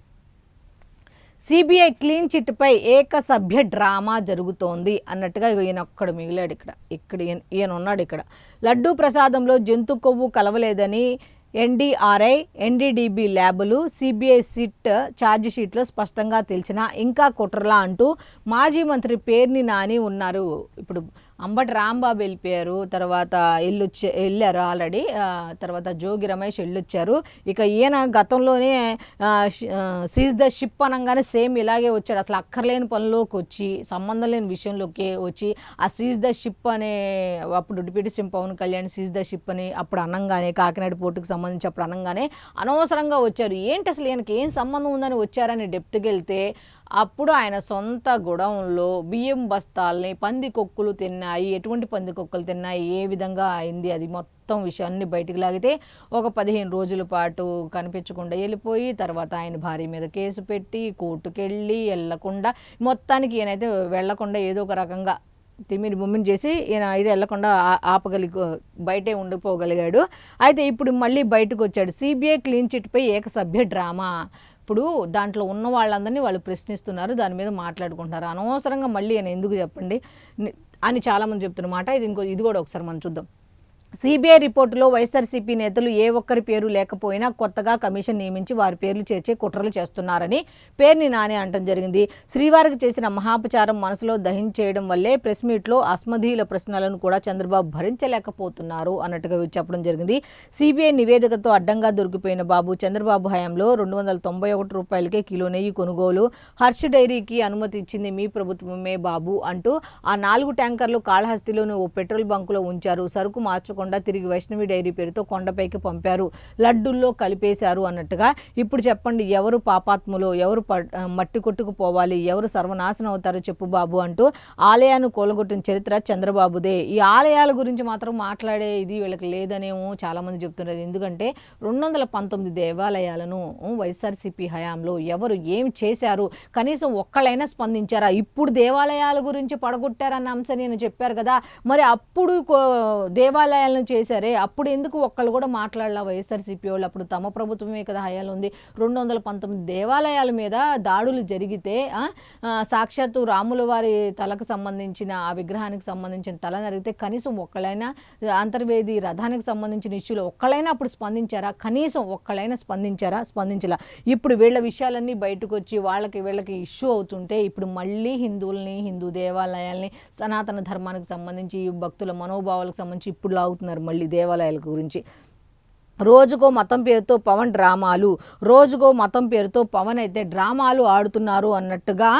సిబిఐ క్లీన్ చిట్పై ఏకసభ్య డ్రామా జరుగుతోంది అన్నట్టుగా ఈయన ఒక్కడు మిగిలాడు ఇక్కడ ఈయన ఉన్నాడు ఇక్కడ. లడ్డూ ప్రసాదంలో జంతు కొవ్వు కలవలేదని ఎన్డీఆర్ఐ ఎన్డీడీబీ ల్యాబులు సిబిఐ సిట్ ఛార్జిషీట్లో స్పష్టంగా తెలిసినా ఇంకా కుట్రలా అంటూ మాజీ మంత్రి పేర్ని నాని ఉన్నారు. ఇప్పుడు అంబటి రాంబాబు వెళ్ళిపోయారు, తర్వాత వెళ్ళారు ఆల్రెడీ, తర్వాత జోగి రమేష్ వెళ్ళొచ్చారు. ఇక ఈయన గతంలోనే సీజ్ ద షిప్ అనగానే సేమ్ ఇలాగే వచ్చాడు, అసలు అక్కర్లేని పనిలోకి వచ్చి సంబంధం లేని విషయంలోకి వచ్చి ఆ సీజ్ ద షిప్ అనే అప్పుడు deputy CM Pawan Kalyan seize the ship అని అప్పుడు అనగానే కాకినాడ పోర్టుకు సంబంధించి అప్పుడు అనగానే అనవసరంగా వచ్చారు, ఏంటి అసలు ఈయనకి ఏం సంబంధం ఉందని వచ్చారని డెప్త్కి వెళ్తే అప్పుడు ఆయన సొంత గొడవంలో బియ్యం బస్తాలని పందికొక్కులు తిన్నాయి, ఎటువంటి పందికొక్కులు తిన్నాయి, ఏ విధంగా అయింది అది మొత్తం విషయాన్ని బయటికి లాగితే ఒక 15 రోజుల పాటు కనిపించకుండా వెళ్ళిపోయి తర్వాత ఆయన భార్య మీద కేసు పెట్టి కోర్టుకెళ్ళి వెళ్ళకుండా మొత్తానికి ఈయనైతే వెళ్లకుండా ఏదో ఒక రకంగా తిమ్మిని బొమ్మిని చేసి ఈయన అయితే వెళ్లకుండా బయటే ఉండిపోగలిగాడు. అయితే ఇప్పుడు మళ్ళీ బయటకు వచ్చాడు. సిబిఐ క్లీన్ చిట్పై ఏకసభ్య డ్రామా. ఇప్పుడు దాంట్లో ఉన్న వాళ్ళందరినీ వాళ్ళు ప్రశ్నిస్తున్నారు, దాని మీద మాట్లాడుకుంటున్నారు. అనవసరంగా మళ్ళీ ఆయన ఎందుకు చెప్పండి అని చాలామంది చెప్తున్నమాట. ఇది కూడా ఒకసారి మనం చూద్దాం. సిబిఐ రిపోర్టులో వైఎస్ఆర్సీపీ నేతలు ఏ ఒక్కరి పేరు లేకపోయినా కొత్తగా కమిషన్ నియమించి వారి పేర్లు చేర్చే కుట్రలు చేస్తున్నారని పేర్ని నాని అనడం జరిగింది. శ్రీవారికి చేసిన మహాపచారం మనసులో దహించేయడం వల్లే ప్రెస్ మీట్లో అస్మదీల ప్రశ్నలను కూడా చంద్రబాబు భరించలేకపోతున్నారు అన్నట్టుగా చెప్పడం జరిగింది. సిబిఐ నివేదికతో అడ్డంగా దొరికిపోయిన బాబు చంద్రబాబు హయాంలో 291 రూపాయలకే కిలో నెయ్యి కొనుగోలు, హర్ష్ డైరీకి అనుమతి ఇచ్చింది మీ ప్రభుత్వమే బాబు అంటూ ఆ 4 ట్యాంకర్లు కాళహస్తిలోని ఓ పెట్రోల్ బంకులో ఉంచారు. సరుకు మార్చుకుంటూ తిరిగి వైష్ణవి డైరీ పేరుతో కొండపైకి పంపారు, లడ్డుల్లో కలిపేశారు అన్నట్టుగా. ఇప్పుడు చెప్పండి ఎవరు పాపాత్ములో, ఎవరు మట్టి కొట్టుకుపోవాలి, ఎవరు సర్వనాశనం అవుతారో చెప్పు బాబు అంటూ ఆలయాన్ని కూలగొట్టిన చరిత్ర చంద్రబాబుదే. ఈ ఆలయాల గురించి మాత్రం మాట్లాడే ఇది వీళ్ళకి లేదనేమో చాలామంది చెప్తున్నారు. ఎందుకంటే 219 దేవాలయాలను వైఎస్ఆర్సీపీ హయాంలో ఎవరు ఏం చేశారు, కనీసం ఒక్కళ్ళైనా స్పందించారా? ఇప్పుడు దేవాలయాల గురించి పడగొట్టారన్న అంశం నేను చెప్పారు కదా, మరి అప్పుడు దేవాలయాలను చేశారే, అప్పుడు ఎందుకు ఒక్కళ్ళు కూడా మాట్లాడాల వైఎస్ఆర్సీపీ వాళ్ళు? అప్పుడు తమ ప్రభుత్వమే కదా హయాలు ఉంది. 219 దేవాలయాల మీద దాడులు జరిగితే సాక్షాత్తు రాముల వారి తలకు సంబంధించిన ఆ విగ్రహానికి సంబంధించిన తల నరిగితే కనీసం ఒక్కళ్ళైనా, అంతర్వేది రథానికి సంబంధించిన ఇష్యూలో ఒక్కళ్ళైనా అప్పుడు స్పందించారా? కనీసం ఒక్కళ్ళైనా స్పందించలా. ఇప్పుడు వీళ్ళ విషయాలన్నీ బయటకు వచ్చి వీళ్ళకి ఇష్యూ అవుతుంటే ఇప్పుడు మళ్ళీ హిందువుల్ని, హిందూ దేవాలయాల్ని, సనాతన ధర్మానికి సంబంధించి భక్తుల మనోభావాలకు సంబంధించి ఇప్పుడు లాగుతున్నారు మళ్ళీ దేవాలయాల గురించి. రోజుకో మతం పేరుతో పవన్ డ్రామాలు, రోజుకో మతం పేరుతో పవన్ అయితే డ్రామాలు ఆడుతున్నారు అన్నట్టుగా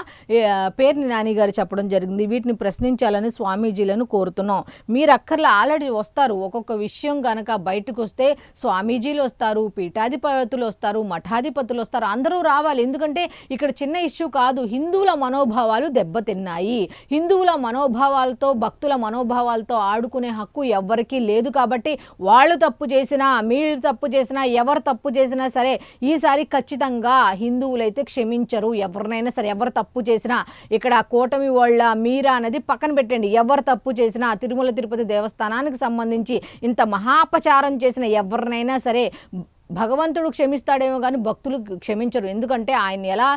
పేర్ని నాని గారు చెప్పడం జరిగింది. వీటిని ప్రశ్నించాలని స్వామీజీలను కోరుతున్నాం. మీరు అక్కర్లో ఆల్రెడీ వస్తారు. ఒక్కొక్క విషయం కనుక బయటకు వస్తే స్వామీజీలు వస్తారు, పీఠాధిపతులు వస్తారు, మఠాధిపతులు వస్తారు, అందరూ రావాలి. ఎందుకంటే ఇక్కడ చిన్న ఇష్యూ కాదు. హిందువుల మనోభావాలు దెబ్బతిన్నాయి. హిందువుల మనోభావాలతో, భక్తుల మనోభావాలతో ఆడుకునే హక్కు ఎవ్వరికీ లేదు. కాబట్టి వాళ్ళు తప్పు చేసినా, మీరు తప్పు చేసినా, ఎవరు తప్పు చేసినా సరే ఈసారి ఖచ్చితంగా హిందువులైతే క్షమించరు. ఎవరినైనా సరే, ఎవరు తప్పు చేసినా, ఇక్కడ కూటమి వాళ్ళ మీరా అనేది పక్కన పెట్టండి. ఎవరు తప్పు చేసినా, తిరుమల తిరుపతి దేవస్థానానికి సంబంధించి ఇంత మహాపచారం చేసిన ఎవరినైనా సరే భగవంతుడు క్షమిస్తాడేమో కానీ భక్తులు క్షమించరు. ఎందుకంటే ఆయన ఎలా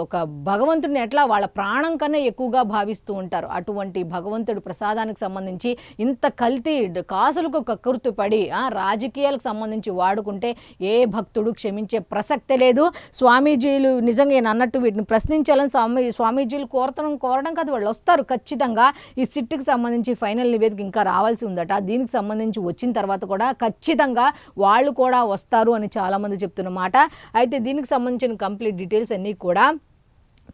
ఒక భగవంతుడిని ఎట్లా వాళ్ళ ప్రాణం కన్నా ఎక్కువగా భావిస్తూ ఉంటారు. అటువంటి భగవంతుడి ప్రసాదానికి సంబంధించి ఇంత కల్తీ కాసులకు కక్కుర్తి పడి రాజకీయాలకు సంబంధించి వాడుకుంటే ఏ భక్తుడు క్షమించే ప్రసక్తే లేదు. స్వామీజీలు నిజంగా నేను అన్నట్టు వీటిని ప్రశ్నించాలని స్వామీజీలు కోరడం కాదు, వాళ్ళు వస్తారు ఖచ్చితంగా. ఈ సిట్కి సంబంధించి ఫైనల్ నివేదిక ఇంకా రావాల్సి ఉందట. దీనికి సంబంధించి వచ్చిన తర్వాత కూడా ఖచ్చితంగా వాళ్ళు కూడా వస్తారు అని చాలామంది చెప్తున్నమాట. అయితే దీనికి సంబంధించిన కంప్లీట్ డీటెయిల్స్ అన్నీ కూడా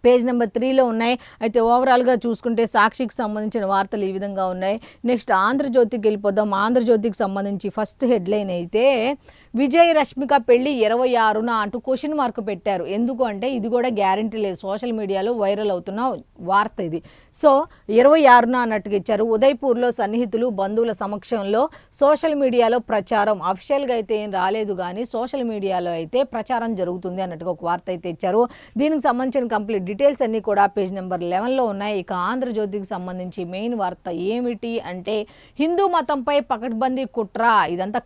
పేజ్ నెంబర్ 3లో ఉన్నాయి. అయితే ఓవరాల్గా చూసుకుంటే సాక్షికి సంబంధించిన వార్తలు ఈ విధంగా ఉన్నాయి. నెక్స్ట్ ఆంధ్రజ్యోతికి వెళ్ళిపోదాం. ఆంధ్రజ్యోతికి సంబంధించి ఫస్ట్ హెడ్లైన్ అయితే విజయ్ రష్మిక పెళ్లి 26న అంటూ క్వశ్చన్ మార్క్ పెట్టారు. ఎందుకు అంటే ఇది కూడా గ్యారంటీ లేదు. సోషల్ మీడియాలో వైరల్ అవుతున్న వార్త ఇది. సో 26న అన్నట్టుగా ఇచ్చారు. ఉదయ్పూర్లో సన్నిహితులు, బంధువుల సమక్షంలో సోషల్ మీడియాలో ప్రచారం. అఫిషియల్గా అయితే ఏం రాలేదు కానీ సోషల్ మీడియాలో అయితే ప్రచారం జరుగుతుంది అన్నట్టుగా ఒక వార్త అయితే ఇచ్చారు. దీనికి సంబంధించిన కంప్లీట్ డీటెయిల్స్ అన్నీ కూడా పేజ్ నెంబర్ 11లో ఉన్నాయి. ఇక ఆంధ్రజ్యోతికి సంబంధించి మెయిన్ వార్త ఏమిటి అంటే హిందూ మతంపై పకడ్బందీ కుట్ర. ఇదంతా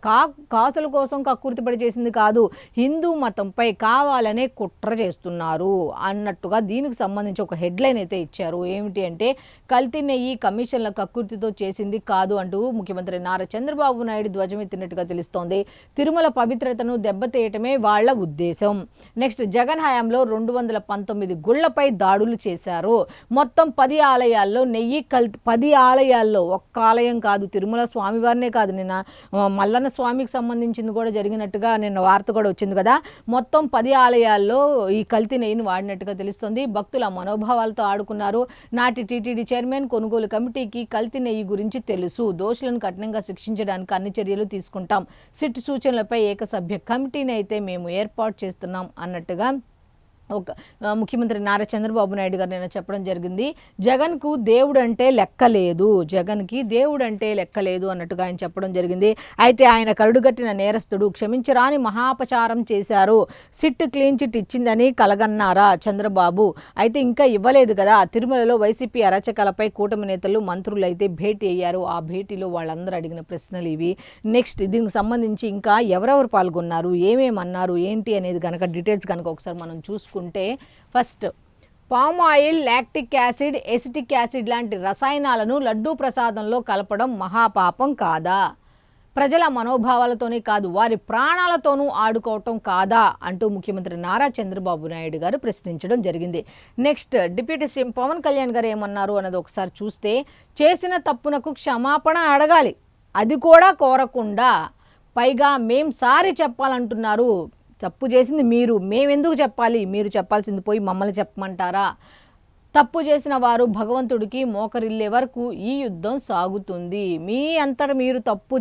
కాసుల కోసం కక్కుర్తిపడి చేసింది కాదు, హిందూ మతంపై కావాలనే కుట్ర చేస్తున్నారు అన్నట్టుగా దీనికి సంబంధించి ఒక హెడ్లైన్ అయితే ఇచ్చారు. ఏమిటి అంటే కల్తీ నెయ్యి కమిషన్ల కక్కుర్తితో చేసింది కాదు అంటూ ముఖ్యమంత్రి నారా చంద్రబాబు నాయుడు ధ్వజమెత్తినట్టుగా తెలుస్తోంది. తిరుమల పవిత్రతను దెబ్బతీయటమే వాళ్ళ ఉద్దేశం. నెక్స్ట్ జగన్ హయాంలో 219 గుళ్లపై దాడులు చేశారు. మొత్తం 10 ఆలయాల్లో నెయ్యి 10 ఆలయాల్లో, ఒక్క ఆలయం కాదు, తిరుమల స్వామివారినే కాదు, నిన్న మల్లన్న స్వామికి సంబంధించింది కూడా జరిగినట్టుగా నిన్న వార్త కూడా వచ్చింది కదా. మొత్తం 10 ఆలయాల్లో ఈ కల్తీ నెయ్యిని వాడినట్టుగా తెలుస్తుంది. భక్తుల మనోభావాలతో ఆడుకున్నారు. నాటి టీటీడీ చైర్మన్, కొనుగోలు కమిటీకి కల్తీ నెయ్యి గురించి తెలుసు. దోషులను కఠినంగా శిక్షించడానికి అన్ని చర్యలు తీసుకుంటాం. సిట్ సూచనలపై ఏకసభ్య కమిటీని అయితే మేము ఏర్పాటు చేస్తున్నాం అన్నట్టుగా ఒక ముఖ్యమంత్రి నారా చంద్రబాబు నాయుడు గారు నేను చెప్పడం జరిగింది. జగన్కు దేవుడు అంటే లెక్కలేదు, జగన్కి దేవుడు అంటే లెక్కలేదు అన్నట్టుగా ఆయన చెప్పడం జరిగింది. అయితే ఆయన కరుడుగట్టిన నేరస్తుడు, క్షమించరాని మహాపచారం చేశారు. సిట్ క్లీన్ చిట్ ఇచ్చిందని కలగన్నారా చంద్రబాబు? అయితే ఇంకా ఇవ్వలేదు కదా. తిరుమలలో వైసీపీ అరాచకాలపై కూటమి నేతలు, మంత్రులు అయితే భేటీ అయ్యారు. ఆ భేటీలో వాళ్ళందరూ అడిగిన ప్రశ్నలు ఇవి. నెక్స్ట్ దీనికి సంబంధించి ఇంకా ఎవరెవరు పాల్గొన్నారు, ఏమేమన్నారు, ఏంటి అనేది కనుక డీటెయిల్స్ కనుక ఒకసారి మనం చూసుకుంటే first palm oil, lactic acid, acetic acid లాంటి రసాయనాలను లడ్డూ ప్రసాదంలో కలపడం మహాపాపం కాదా? ప్రజల మనోభావాలతోనే కాదు వారి ప్రాణాలతోనూ ఆడుకోవటం కాదా అంటూ ముఖ్యమంత్రి నారా చంద్రబాబు నాయుడు గారు ప్రశ్నించడం జరిగింది. Next deputy CM Pawan Kalyan గారు ఏమన్నారు అన్నది ఒకసారి చూస్తే చేసిన తప్పునకు క్షమాపణ అడగాలి, అది కూడా కోరకుండా పైగా మేం సారీ చెప్పాలంటున్నారు. తప్పు చేసింది మీరు, మేమెందుకు చెప్పాలి? మీరు చెప్పాల్సింది పోయి మమ్మల్ని చెప్పమంటారా? తప్పు చేసిన వారు భగవంతుడికి మోకరిల్లే వరకు ఈ యుద్ధం సాగుతుంది. మీ అంతటా మీరు తప్పు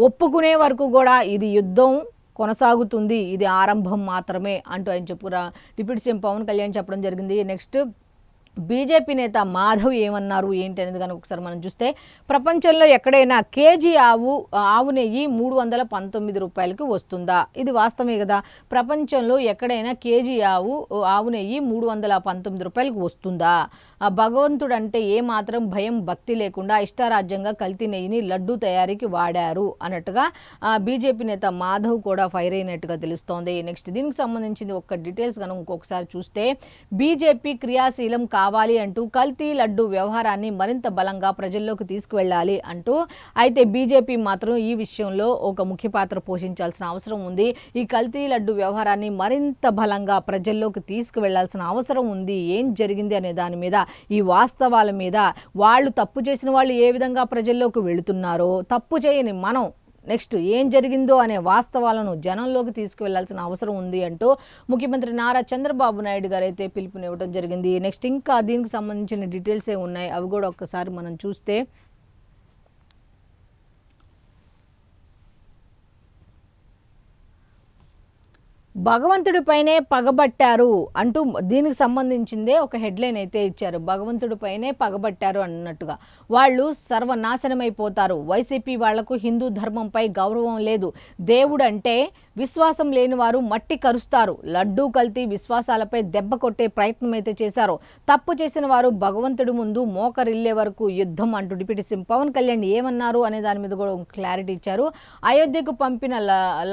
ఒప్పుకునే వరకు కూడా ఇది యుద్ధం కొనసాగుతుంది. ఇది ఆరంభం మాత్రమే అంటూ ఆయన చెప్పురా డిప్యూటీ సీఎం పవన్ కళ్యాణ్ చెప్పడం జరిగింది. నెక్స్ట్ బీజేపీ నేత మాధవ్ ఏమన్నారు ఏంటి అనేది కనుక ఒకసారి మనం చూస్తే ప్రపంచంలో ఎక్కడైనా కేజీ ఆవు నెయ్యి 319 రూపాయలకి వస్తుందా? ఇది వాస్తవమే కదా. ప్రపంచంలో ఎక్కడైనా కేజీ ఆవు నెయ్యి 319 రూపాయలకి వస్తుందా? భగవంతుడు అంటే ఏమాత్రం భయం భక్తి లేకుండా ఇష్టారాజ్యంగా కల్తీ నెయ్యిని లడ్డూ తయారీకి వాడారు అన్నట్టుగా బీజేపీ నేత మాధవ్ కూడా ఫైర్ అయినట్టుగా తెలుస్తోంది. నెక్స్ట్ దీనికి సంబంధించింది ఒక డీటెయిల్స్ కనుక ఇంకొకసారి చూస్తే బీజేపీ క్రియాశీలం కావాలి అంటూ కల్తీ లడ్డూ వ్యవహారాన్ని మరింత బలంగా ప్రజల్లోకి తీసుకువెళ్ళాలి అంటూ అయితే బీజేపీ మాత్రం ఈ విషయంలో ఒక ముఖ్య పాత్ర పోషించాల్సిన అవసరం ఉంది. ఈ కల్తీ లడ్డూ వ్యవహారాన్ని మరింత బలంగా ప్రజల్లోకి తీసుకువెళ్లాల్సిన అవసరం ఉంది. ఏం జరిగింది అనే దాని మీద, ఈ వాస్తవాల మీద, వాళ్ళు తప్పు చేసిన వాళ్ళు ఏ విధంగా ప్రజల్లోకి వెళుతున్నారో, తప్పు చేయని మనం నెక్స్ట్ ఏం జరిగిందో అనే వాస్తవాలను జనంలోకి తీసుకువెళ్లాల్సిన అవసరం ఉంది అంటూ ముఖ్యమంత్రి నారా చంద్రబాబు నాయుడు గారు అయితే పిలుపునివ్వడం జరిగింది. నెక్స్ట్ ఇంకా దీనికి సంబంధించిన డీటెయిల్సే ఉన్నాయి, అవి కూడా ఒక్కసారి మనం చూస్తే భగవంతుడిపైనే పగబట్టారు అంటూ దీనికి సంబంధించిందే ఒక హెడ్లైన్ అయితే ఇచ్చారు. భగవంతుడిపైనే పగబట్టారు అన్నట్టుగా వాళ్ళు సర్వనాశనమైపోతారు. వైసీపీ వాళ్లకు హిందూ ధర్మంపై గౌరవం లేదు. దేవుడు అంటే విశ్వాసం లేని వారు మట్టి కరుస్తారు. లడ్డూ కల్తీ విశ్వాసాలపై దెబ్బ కొట్టే ప్రయత్నం అయితే చేశారు. తప్పు చేసిన వారు భగవంతుడి ముందు మోకరిల్లే వరకు యుద్ధం అంటూ డిప్యూటీ సీఎం పవన్ కళ్యాణ్ ఏమన్నారు అనే దాని మీద కూడా క్లారిటీ ఇచ్చారు. అయోధ్యకు పంపిన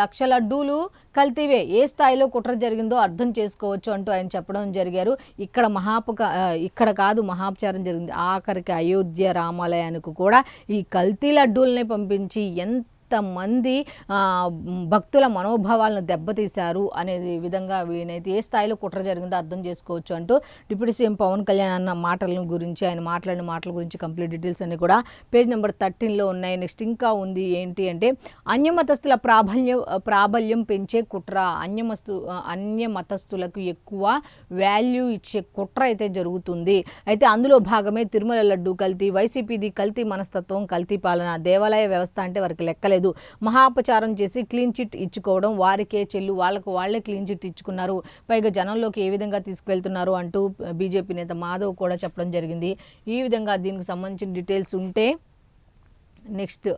లక్ష లడ్డూలు కల్తీవే, ఏ స్థాయిలో కుట్ర జరిగిందో అర్థం చేసుకోవచ్చు అంటూ ఆయన చెప్పడం జరిగారు. ఇక్కడ కాదు మహాపచారం జరిగింది, ఆఖరికి అయోధ్య రామాలయానికి కూడా ఈ కల్తీ లడ్డూలనే పంపించి మంది భక్తుల మనోభావాలను దెబ్బతీశారు అనే విధంగా వీనైతే ఏ స్థాయిలో కుట్ర జరిగిందో అర్థం చేసుకోవచ్చు అంటూ డిప్యూటీ సీఎం పవన్ కళ్యాణ్ అన్న మాటల గురించి, ఆయన మాట్లాడిన మాటల గురించి కంప్లీట్ డీటెయిల్స్ అన్ని కూడా పేజ్ నెంబర్ 13లో ఉన్నాయి. నెక్స్ట్ ఇంకా ఉంది ఏంటి అంటే అన్యమతస్థుల ప్రాబల్యం పెంచే కుట్ర, అన్యమతస్థులకు ఎక్కువ వాల్యూ ఇచ్చే కుట్ర అయితే జరుగుతుంది. అయితే అందులో భాగమే తిరుమల లడ్డు కల్తీ. వైసీపీది కల్తీ మనస్తత్వం, కల్తీ పాలన. దేవాలయ వ్యవస్థ అంటే వారికి లెక్కలేదు. మహాపచారం చేసి క్లీన్ చిట్ ఇచ్చుకోవడం వారికే చెల్లు, వాళ్లే క్లీన్ చిట్ ఇచ్చుకున్నారు, పైగా జనంలోకి ఏ విధంగా తీసుకువెళ్తున్నారు అంటూ బీజేపీ నేత మాధవ్ కూడా చెప్పడం జరిగింది. ఈ విధంగా దీనికి సంబంధించిన డీటెయిల్స్ ఉంటే నెక్స్ట్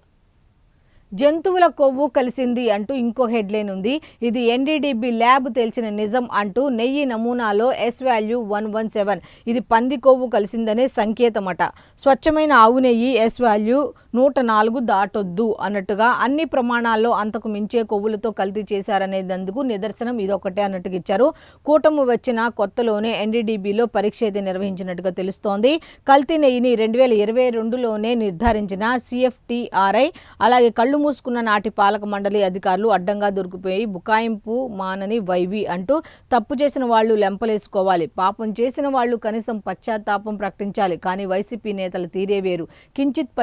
జంతువుల కొవ్వు కలిసింది అంటూ ఇంకో హెడ్లైన్ ఉంది. ఇది ఎన్డీడీబీ ల్యాబ్ తేల్చిన నిజం అంటూ నెయ్యి నమూనాలో ఎస్ వాల్యూ 117, ఇది పంది కొవ్వు కలిసిందనే సంకేతమట. స్వచ్ఛమైన ఆవు నెయ్యి ఎస్ వాల్యూ 104 దాటొద్దు అన్నట్టుగా అన్ని ప్రమాణాల్లో అంతకు మించే కొవ్వులతో కల్తీ చేశారనేందుకు నిదర్శనం ఇదొకటే అన్నట్టుగా ఇచ్చారు. కూటమి వచ్చిన కొత్తలోనే ఎన్డీడీబీలో పరీక్ష అయితే నిర్వహించినట్టుగా తెలుస్తోంది. కల్తీ నెయ్యిని 2022లోనే నిర్ధారించిన సిఎఫ్టిఆర్ఐ, అలాగే కళ్ళు మూసుకున్న నాటి పాలక మండలి అధికారులు అడ్డంగా దొరికిపోయి బుకాయింపు మానని వైవి అంటూ తప్పు చేసిన వాళ్ళు లెంపలేసుకోవాలి, పాపం చేసిన వాళ్ళు కనీసం పశ్చాత్తాపం ప్రకటించాలి. కానీ వైసీపీ నేతల తీరే వేరు. కించిత్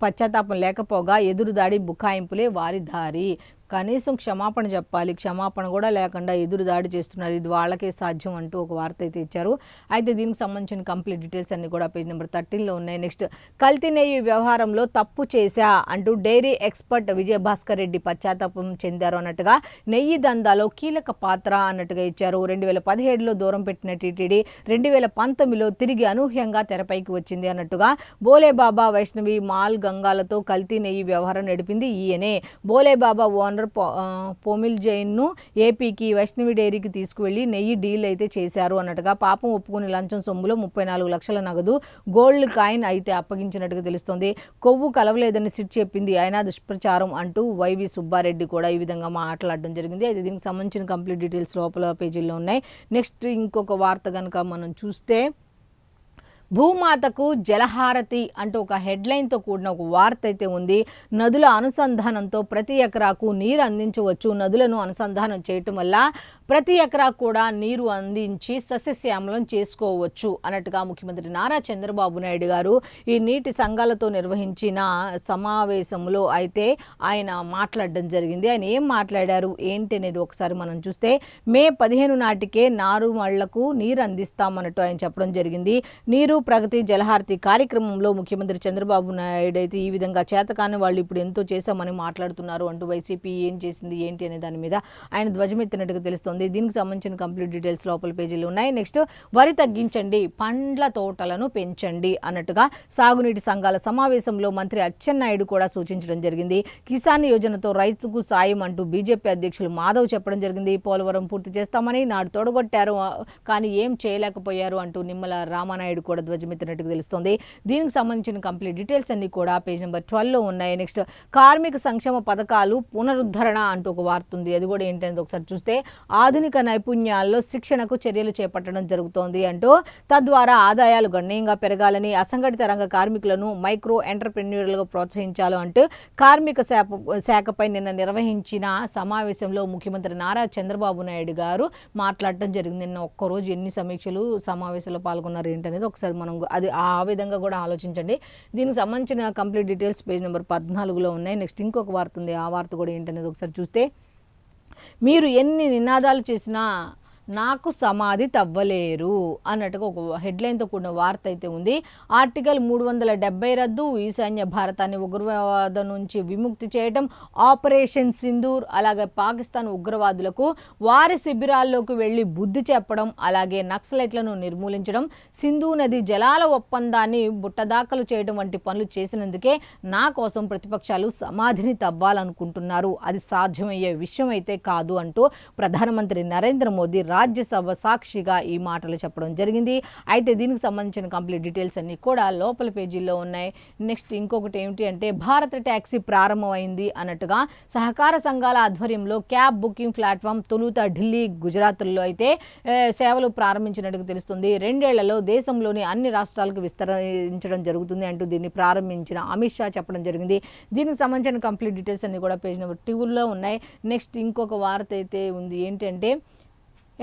పశ్చాత్తాపం లేకపోగా ఎదురుదాడి, బుకాయింపులే వారి దారి. కనీసం క్షమాపణ చెప్పాలి, క్షమాపణ కూడా లేకుండా ఎదురు దాడి చేస్తున్నారు, ఇది వాళ్ళకే సాధ్యం అంటూ ఒక వార్త అయితే ఇచ్చారు. అయితే దీనికి సంబంధించిన కంప్లీట్ డీటెయిల్స్ అన్ని కూడా పేజ్ నెంబర్ 13లో ఉన్నాయి. నెక్స్ట్ కల్తీ నెయ్యి వ్యవహారంలో తప్పు చేశా అంటూ డైరీ ఎక్స్పర్ట్ విజయభాస్కర్ రెడ్డి పశ్చాత్తాపం చెందారు అన్నట్టుగా, నెయ్యి దందాలో కీలక పాత్ర అన్నట్టుగా ఇచ్చారు. 2017లో దూరం పెట్టిన టీటీడీ 2019లో తిరిగి అనూహ్యంగా తెరపైకి వచ్చింది అన్నట్టుగా, బోలేబాబా వైష్ణవి మాల్ గంగాలతో కల్తీ నెయ్యి వ్యవహారం నడిపింది ఈయనే. బోలేబాబా ఓనర్ పోమిల్ జైన్ను ఏపీకి వైష్ణవి డైరీకి తీసుకువెళ్లి నెయ్యి డీల్ అయితే చేశారు అన్నట్టుగా, పాపం ఒప్పుకుని లంచం సొమ్ములో 34 లక్షల నగదు గోల్డ్ కాయిన్ అయితే అప్పగించినట్టుగా తెలుస్తోంది. కొవ్వు కలవలేదని సిట్ చెప్పింది, అయినా దుష్ప్రచారం అంటూ వైవి సుబ్బారెడ్డి కూడా ఈ విధంగా మాట్లాడడం జరిగింది. అయితే దీనికి సంబంధించిన కంప్లీట్ డీటెయిల్స్ లోపల పేజీల్లో ఉన్నాయి. నెక్స్ట్ ఇంకొక వార్త కనుక మనం చూస్తే భూమాతకు జలహారతి అంటూ ఒక హెడ్లైన్తో కూడిన ఒక వార్త అయితే ఉంది. నదుల అనుసంధానంతో ప్రతి ఎకరాకు నీరు అందించవచ్చు. నదులను అనుసంధానం చేయటం వల్ల ప్రతి ఎకరా కూడా నీరు అందించి సస్యశ్యామలం చేసుకోవచ్చు అన్నట్టుగా ముఖ్యమంత్రి నారా చంద్రబాబు నాయుడు గారు ఈ నీటి సంఘాలతో నిర్వహించిన సమావేశంలో అయితే ఆయన మాట్లాడడం జరిగింది. ఆయన ఏం మాట్లాడారు ఏంటి అనేది ఒకసారి మనం చూస్తే, మే 15 నాటికే నారుమళ్లకు నీరు అందిస్తామన్నట్టు ఆయన చెప్పడం జరిగింది. నీరు ప్రగతి జలహారతి కార్యక్రమంలో ముఖ్యమంత్రి చంద్రబాబు నాయుడు అయితే ఈ విధంగా చేతకాని వాళ్ళు ఇప్పుడు ఎంతో చేశామని మాట్లాడుతున్నారు అంటూ వైసీపీ ఏం చేసింది ఏంటి అనే దాని మీద ఆయన ధ్వజమెత్తినట్టుగా తెలుస్తోంది. దీనికి సంబంధించిన కంప్లీట్ డీటెయిల్స్ లోపల పేజీలు ఉన్నాయి. నెక్స్ట్ వరి తగ్గించండి, పండ్ల తోటలను పెంచండి అన్నట్టుగా సాగునీటి సంఘాల సమావేశంలో మంత్రి అచ్చెన్నాయుడు కూడా సూచించడం జరిగింది. కిసాన్ యోజనతో రైతుకు సాయం అంటూ బీజేపీ అధ్యక్షులు మాధవ్ చెప్పడం జరిగింది. పోలవరం పూర్తి చేస్తామని నాడు తొడగొట్టారు, కానీ ఏం చేయలేకపోయారు అంటూ నిమ్మల రామానాయుడు కూడా ధ్వజమెత్తినట్టుగా తెలుస్తోంది. దీనికి సంబంధించిన కంప్లీట్ డీటెయిల్స్ అన్ని కూడా పేజ్ నెంబర్ 12లో ఉన్నాయి. నెక్స్ట్ కార్మిక సంక్షేమ పథకాలు పునరుద్ధరణ అంటూ ఒక వార్త ఉంది. అది కూడా ఏంటనేది ఒకసారి చూస్తే, ఆధునిక నైపుణ్యాల్లో శిక్షణకు చర్యలు చేపట్టడం జరుగుతోంది అంటూ, తద్వారా ఆదాయాలు గణనీయంగా పెరగాలని, అసంఘటిత రంగ కార్మికులను మైక్రో ఎంటర్ప్రెన్యూర్లుగా ప్రోత్సహించాలి అంటూ కార్మిక శాఖపై నిన్న నిర్వహించిన సమావేశంలో ముఖ్యమంత్రి నారా చంద్రబాబు నాయుడు గారు మాట్లాడటం జరిగింది. నిన్న ఒక్కరోజు ఎన్ని సమీక్షలు సమావేశాల్లో పాల్గొన్నారు ఏంటనేది ఒకసారి మనం అది ఆ విధంగా కూడా ఆలోచించండి. దీనికి సంబంధించిన కంప్లీట్ డీటెయిల్స్ పేజ్ నెంబర్ 14లో ఉన్నాయి. నెక్స్ట్ ఇంకొక వార్త ఉంది, ఆ వార్త కూడా ఏంటనేది ఒకసారి చూస్తే, మీరు ఎన్ని నినాదాలు చేసినా నాకు సమాధి తవ్వలేరు అన్నట్టుగా ఒక హెడ్లైన్తో కూడిన వార్త అయితే ఉంది. ఆర్టికల్ 370 రద్దు, ఈశాన్య భారతాన్ని ఉగ్రవాదం నుంచి విముక్తి చేయడం, ఆపరేషన్ సింధూర్, అలాగే పాకిస్తాన్ ఉగ్రవాదులకు వారి శిబిరాల్లోకి వెళ్ళి బుద్ధి చెప్పడం, అలాగే నక్సలైట్లను నిర్మూలించడం, సింధు నది జలాల ఒప్పందాన్ని బుట్టదాఖలు చేయడం వంటి పనులు చేసినందుకే నా కోసం ప్రతిపక్షాలు సమాధిని తవ్వాలనుకుంటున్నారు. అది సాధ్యమయ్యే విషయం అయితే కాదు అంటూ ప్రధానమంత్రి నరేంద్ర మోదీ రాజ్యసభ సాక్షిగా ఈ మాటలు చెప్పడం జరిగింది. అయితే దీనికి సంబంధించిన కంప్లీట్ డీటెయిల్స్ అన్నీ కూడా లోపల పేజీల్లో ఉన్నాయి. నెక్స్ట్ ఇంకొకటి ఏమిటి అంటే, భారత ట్యాక్సీ ప్రారంభమైంది అన్నట్టుగా సహకార సంఘాల ఆధ్వర్యంలో క్యాబ్ బుకింగ్ ప్లాట్ఫామ్ తొలుత ఢిల్లీ, గుజరాత్లో అయితే సేవలు ప్రారంభించినట్టుగా తెలుస్తుంది. 2 ఏళ్లలో దేశంలోని అన్ని రాష్ట్రాలకు విస్తరించడం జరుగుతుంది అంటూ దీన్ని ప్రారంభించిన అమిత్ షా చెప్పడం జరిగింది. దీనికి సంబంధించిన కంప్లీట్ డీటెయిల్స్ అన్ని కూడా పేజ్ నెంబర్ 2లో ఉన్నాయి. నెక్స్ట్ ఇంకొక వార్త అయితే ఉంది, ఏంటంటే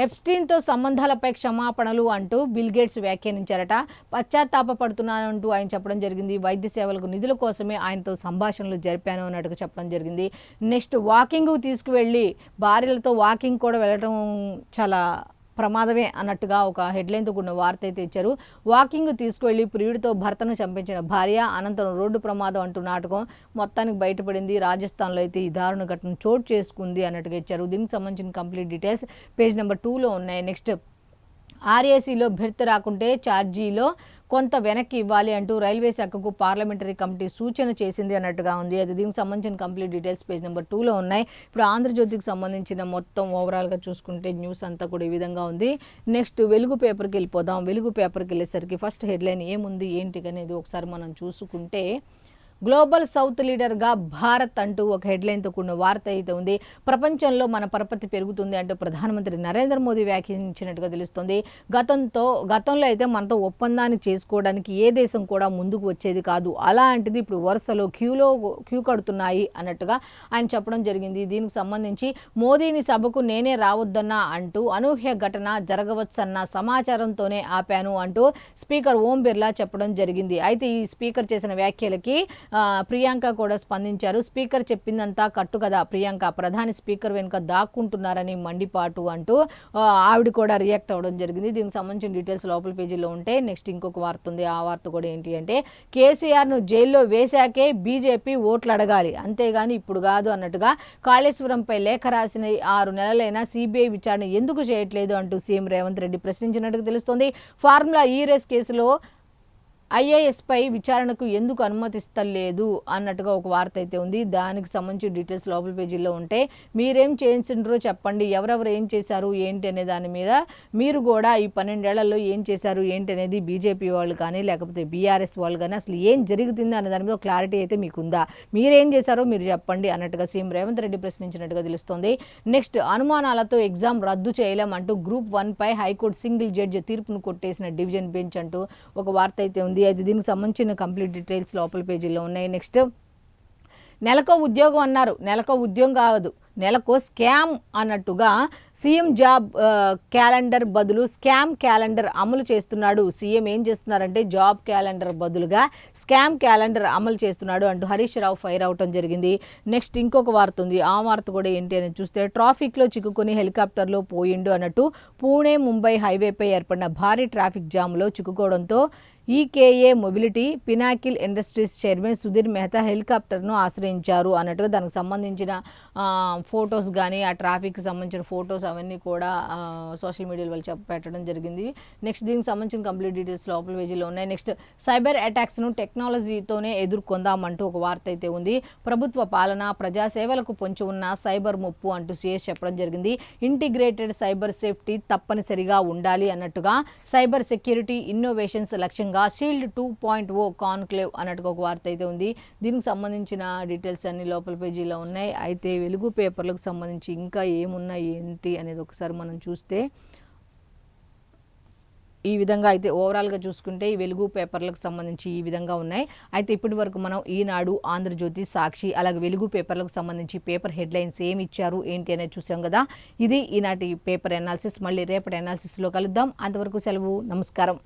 ఎప్స్టీన్తో సంబంధాలపై క్షమాపణలు అంటూ బిల్ గేట్స్ వ్యాఖ్యానించారట. పశ్చాత్తాపడుతున్నానంటూ ఆయన చెప్పడం జరిగింది. వైద్య సేవలకు నిధుల కోసమే ఆయనతో సంభాషణలు జరిపాను అన్నట్టుగా చెప్పడం జరిగింది. నెక్స్ట్ వాకింగ్ తీసుకువెళ్ళి భార్యలతో వాకింగ్ కూడా వెళ్ళడం చాలా ప్రమాదమే అన్నట్టుగా ఒక హెడ్లైన్తో కూడిన వార్త అయితే ఇచ్చారు. వాకింగ్ తీసుకువెళ్ళి ప్రియుడితో భర్తను చంపించిన భార్య, అనంతరం రోడ్డు ప్రమాదం అంటూ నాటకం మొత్తానికి బయటపడింది. రాజస్థాన్లో అయితే ఈ దారుణ ఘటన చోటు చేసుకుంది అన్నట్టుగా ఇచ్చారు. దీనికి సంబంధించిన కంప్లీట్ డీటెయిల్స్ పేజ్ నెంబర్ 2లో ఉన్నాయి. నెక్స్ట్ ఆర్ఏసీలో భర్తీ రాకుంటే ఛార్జీలో కొంత వెనక్కి ఇవ్వాలి అంటూ రైల్వే శాఖకు పార్లమెంటరీ కమిటీ సూచన చేసింది అన్నట్టుగా ఉంది. అది దీనికి సంబంధించిన కంప్లీట్ డీటెయిల్స్ పేజ్ నెంబర్ 2లో ఉన్నాయి. ఇప్పుడు ఆంధ్రజ్యోతికి సంబంధించిన మొత్తం ఓవరాల్గా చూసుకుంటే న్యూస్ అంతా కూడా ఈ విధంగా ఉంది. నెక్స్ట్ వెలుగు పేపర్కి వెళ్ళిపోదాం. వెలుగు పేపర్కి వెళ్ళేసరికి ఫస్ట్ హెడ్లైన్ ఏముంది ఏంటి అనేది ఒకసారి మనం చూసుకుంటే, గ్లోబల్ సౌత్ లీడర్గా భారత్ అంటూ ఒక హెడ్లైన్తో కూడిన వార్త అయితే ఉంది. ప్రపంచంలో మన పరపతి పెరుగుతుంది అంటూ ప్రధానమంత్రి నరేంద్ర మోదీ వ్యాఖ్యానించినట్టుగా తెలుస్తుంది. గతంలో అయితే మనతో ఒప్పందాన్ని చేసుకోవడానికి ఏ దేశం కూడా ముందుకు వచ్చేది కాదు, అలాంటిది ఇప్పుడు వరుసలో క్యూ కడుతున్నాయి అన్నట్టుగా ఆయన చెప్పడం జరిగింది. దీనికి సంబంధించి మోదీని సభకు నేనే రావద్దన్నా అంటూ అనూహ్య ఘటన జరగవచ్చన్న సమాచారంతోనే ఆపాను అంటూ స్పీకర్ ఓం బిర్లా చెప్పడం జరిగింది. అయితే ఈ స్పీకర్ చేసిన వ్యాఖ్యలకి ప్రియాంక కూడా స్పందించారు. స్పీకర్ చెప్పిందంతా కట్టు కదా, ప్రియాంక ప్రధాని స్పీకర్ వెనుక దాక్కుంటున్నారని మండిపాటు అంటూ ఆవిడ కూడా రియాక్ట్ అవ్వడం జరిగింది. దీనికి సంబంధించిన డీటెయిల్స్ లోపల పేజీలో ఉంటే, నెక్స్ట్ ఇంకొక వార్త ఉంది. ఆ వార్త కూడా ఏంటి అంటే, కేసీఆర్ను జైల్లో వేశాకే బీజేపీ ఓట్లు అడగాలి, అంతేగాని ఇప్పుడు కాదు అన్నట్టుగా కాళేశ్వరంపై లేఖ రాసిన 6 నెలలైనా సిబిఐ విచారణ ఎందుకు చేయట్లేదు అంటూ సీఎం రేవంత్ రెడ్డి ప్రశ్నించినట్టుగా తెలుస్తోంది. ఫార్ములా ఈ రేస్ కేసులో ఐఏఎస్పై విచారణకు ఎందుకు అనుమతిస్తలేదు అన్నట్టుగా ఒక వార్త అయితే ఉంది. దానికి సంబంధించి డీటెయిల్స్ లోపల పేజీల్లో ఉంటే, మీరేం చేసిండ్రో చెప్పండి, ఎవరెవరు ఏం చేశారు ఏంటి అనే దాని మీద మీరు కూడా ఈ 12 ఏళ్లలో ఏం చేశారు ఏంటి అనేది బీజేపీ వాళ్ళు కానీ లేకపోతే బీఆర్ఎస్ వాళ్ళు కానీ అసలు ఏం జరుగుతుంది అనే దాని మీద క్లారిటీ అయితే మీకుందా, మీరేం చేశారో మీరు చెప్పండి అన్నట్టుగా సీఎం రేవంత్ రెడ్డి ప్రశ్నించినట్టుగా తెలుస్తోంది. నెక్స్ట్ అనుమానాలతో ఎగ్జామ్ రద్దు చేయలేం అంటూ గ్రూప్ 1పై హైకోర్టు సింగిల్ జడ్జి తీర్పును కొట్టేసిన డివిజన్ బెంచ్ అంటూ ఒక వార్త అయితే ఉంది. అది దీనికి సంబంధించిన కంప్లీట్ డీటెయిల్స్ లోపల పేజీలో ఉన్నాయి. నెక్స్ట్ నెలకో ఉద్యోగం అన్నారు, నెలకో ఉద్యోగం కాదు, నెలకో స్కామ్ అన్నట్టుగా సీఎం జాబ్ క్యాలెండర్ బదులు స్కామ్ క్యాలెండర్ అమలు చేస్తున్నాడు. సీఎం ఏం చేస్తున్నారంటే జాబ్ క్యాలెండర్ బదులుగా స్కామ్ క్యాలెండర్ అమలు చేస్తున్నాడు అంటూ హరీష్ రావు ఫైర్ అవటం జరిగింది. నెక్స్ట్ ఇంకొక వార్త ఉంది. ఆ వార్త కూడా ఏంటి అని చూస్తే, ట్రాఫిక్లో చిక్కుకొని హెలికాప్టర్లో పోయిండు అన్నట్టు పూణే ముంబై హైవేపై ఏర్పడిన భారీ ట్రాఫిక్ జామ్లో చిక్కుకోవడంతో EKA mobility Pinnacle Industries chairman Sudhir Mehta హెలికాప్టర్ను ఆశ్రయించారు అన్నట్టుగా దానికి సంబంధించిన ఫొటోస్ కానీ ఆ ట్రాఫిక్కి సంబంధించిన ఫొటోస్ అవన్నీ కూడా సోషల్ మీడియాలో వాళ్ళు పెట్టడం జరిగింది. నెక్స్ట్ దీనికి సంబంధించిన కంప్లీట్ డీటెయిల్స్ లోపల పేజీలో ఉన్నాయి. నెక్స్ట్ సైబర్ అటాక్స్ను టెక్నాలజీతోనే ఎదుర్కొందామంటూ ఒక వార్త అయితే ఉంది. ప్రభుత్వ పాలన ప్రజాసేవలకు పొంచి ఉన్న సైబర్ ముప్పు అంటూ సీఎస్ చెప్పడం జరిగింది. ఇంటిగ్రేటెడ్ సైబర్ సేఫ్టీ తప్పనిసరిగా ఉండాలి అన్నట్టుగా సైబర్ సెక్యూరిటీ ఇన్నోవేషన్స్ లక్ష్యంగా షీల్డ్ 2.0 కాన్క్లేవ్ అన్నట్టుగా ఒక వార్త అయితే ఉంది. దీనికి సంబంధించిన డీటెయిల్స్ అన్ని లోపల పేజీలో ఉన్నాయి. అయితే వెలుగు పేపర్లకు సంబంధించి ఇంకా ఏమున్నాయి ఏంటి అనేది ఒకసారి మనం చూస్తే, ఈ విధంగా అయితే ఓవరాల్గా చూసుకుంటే ఈ వెలుగు పేపర్లకు సంబంధించి ఈ విధంగా ఉన్నాయి. అయితే ఇప్పటి వరకు మనం ఈనాడు, ఆంధ్రజ్యోతి, సాక్షి అలాగే వెలుగు పేపర్లకు సంబంధించి పేపర్ హెడ్లైన్స్ ఏమి ఇచ్చారు ఏంటి అనేది చూసాం కదా. ఇది ఈనాటి పేపర్ అనాలిసిస్. మళ్ళీ రేపటి అనాలిసిస్లో కలుద్దాం. అంతవరకు సెలవు, నమస్కారం.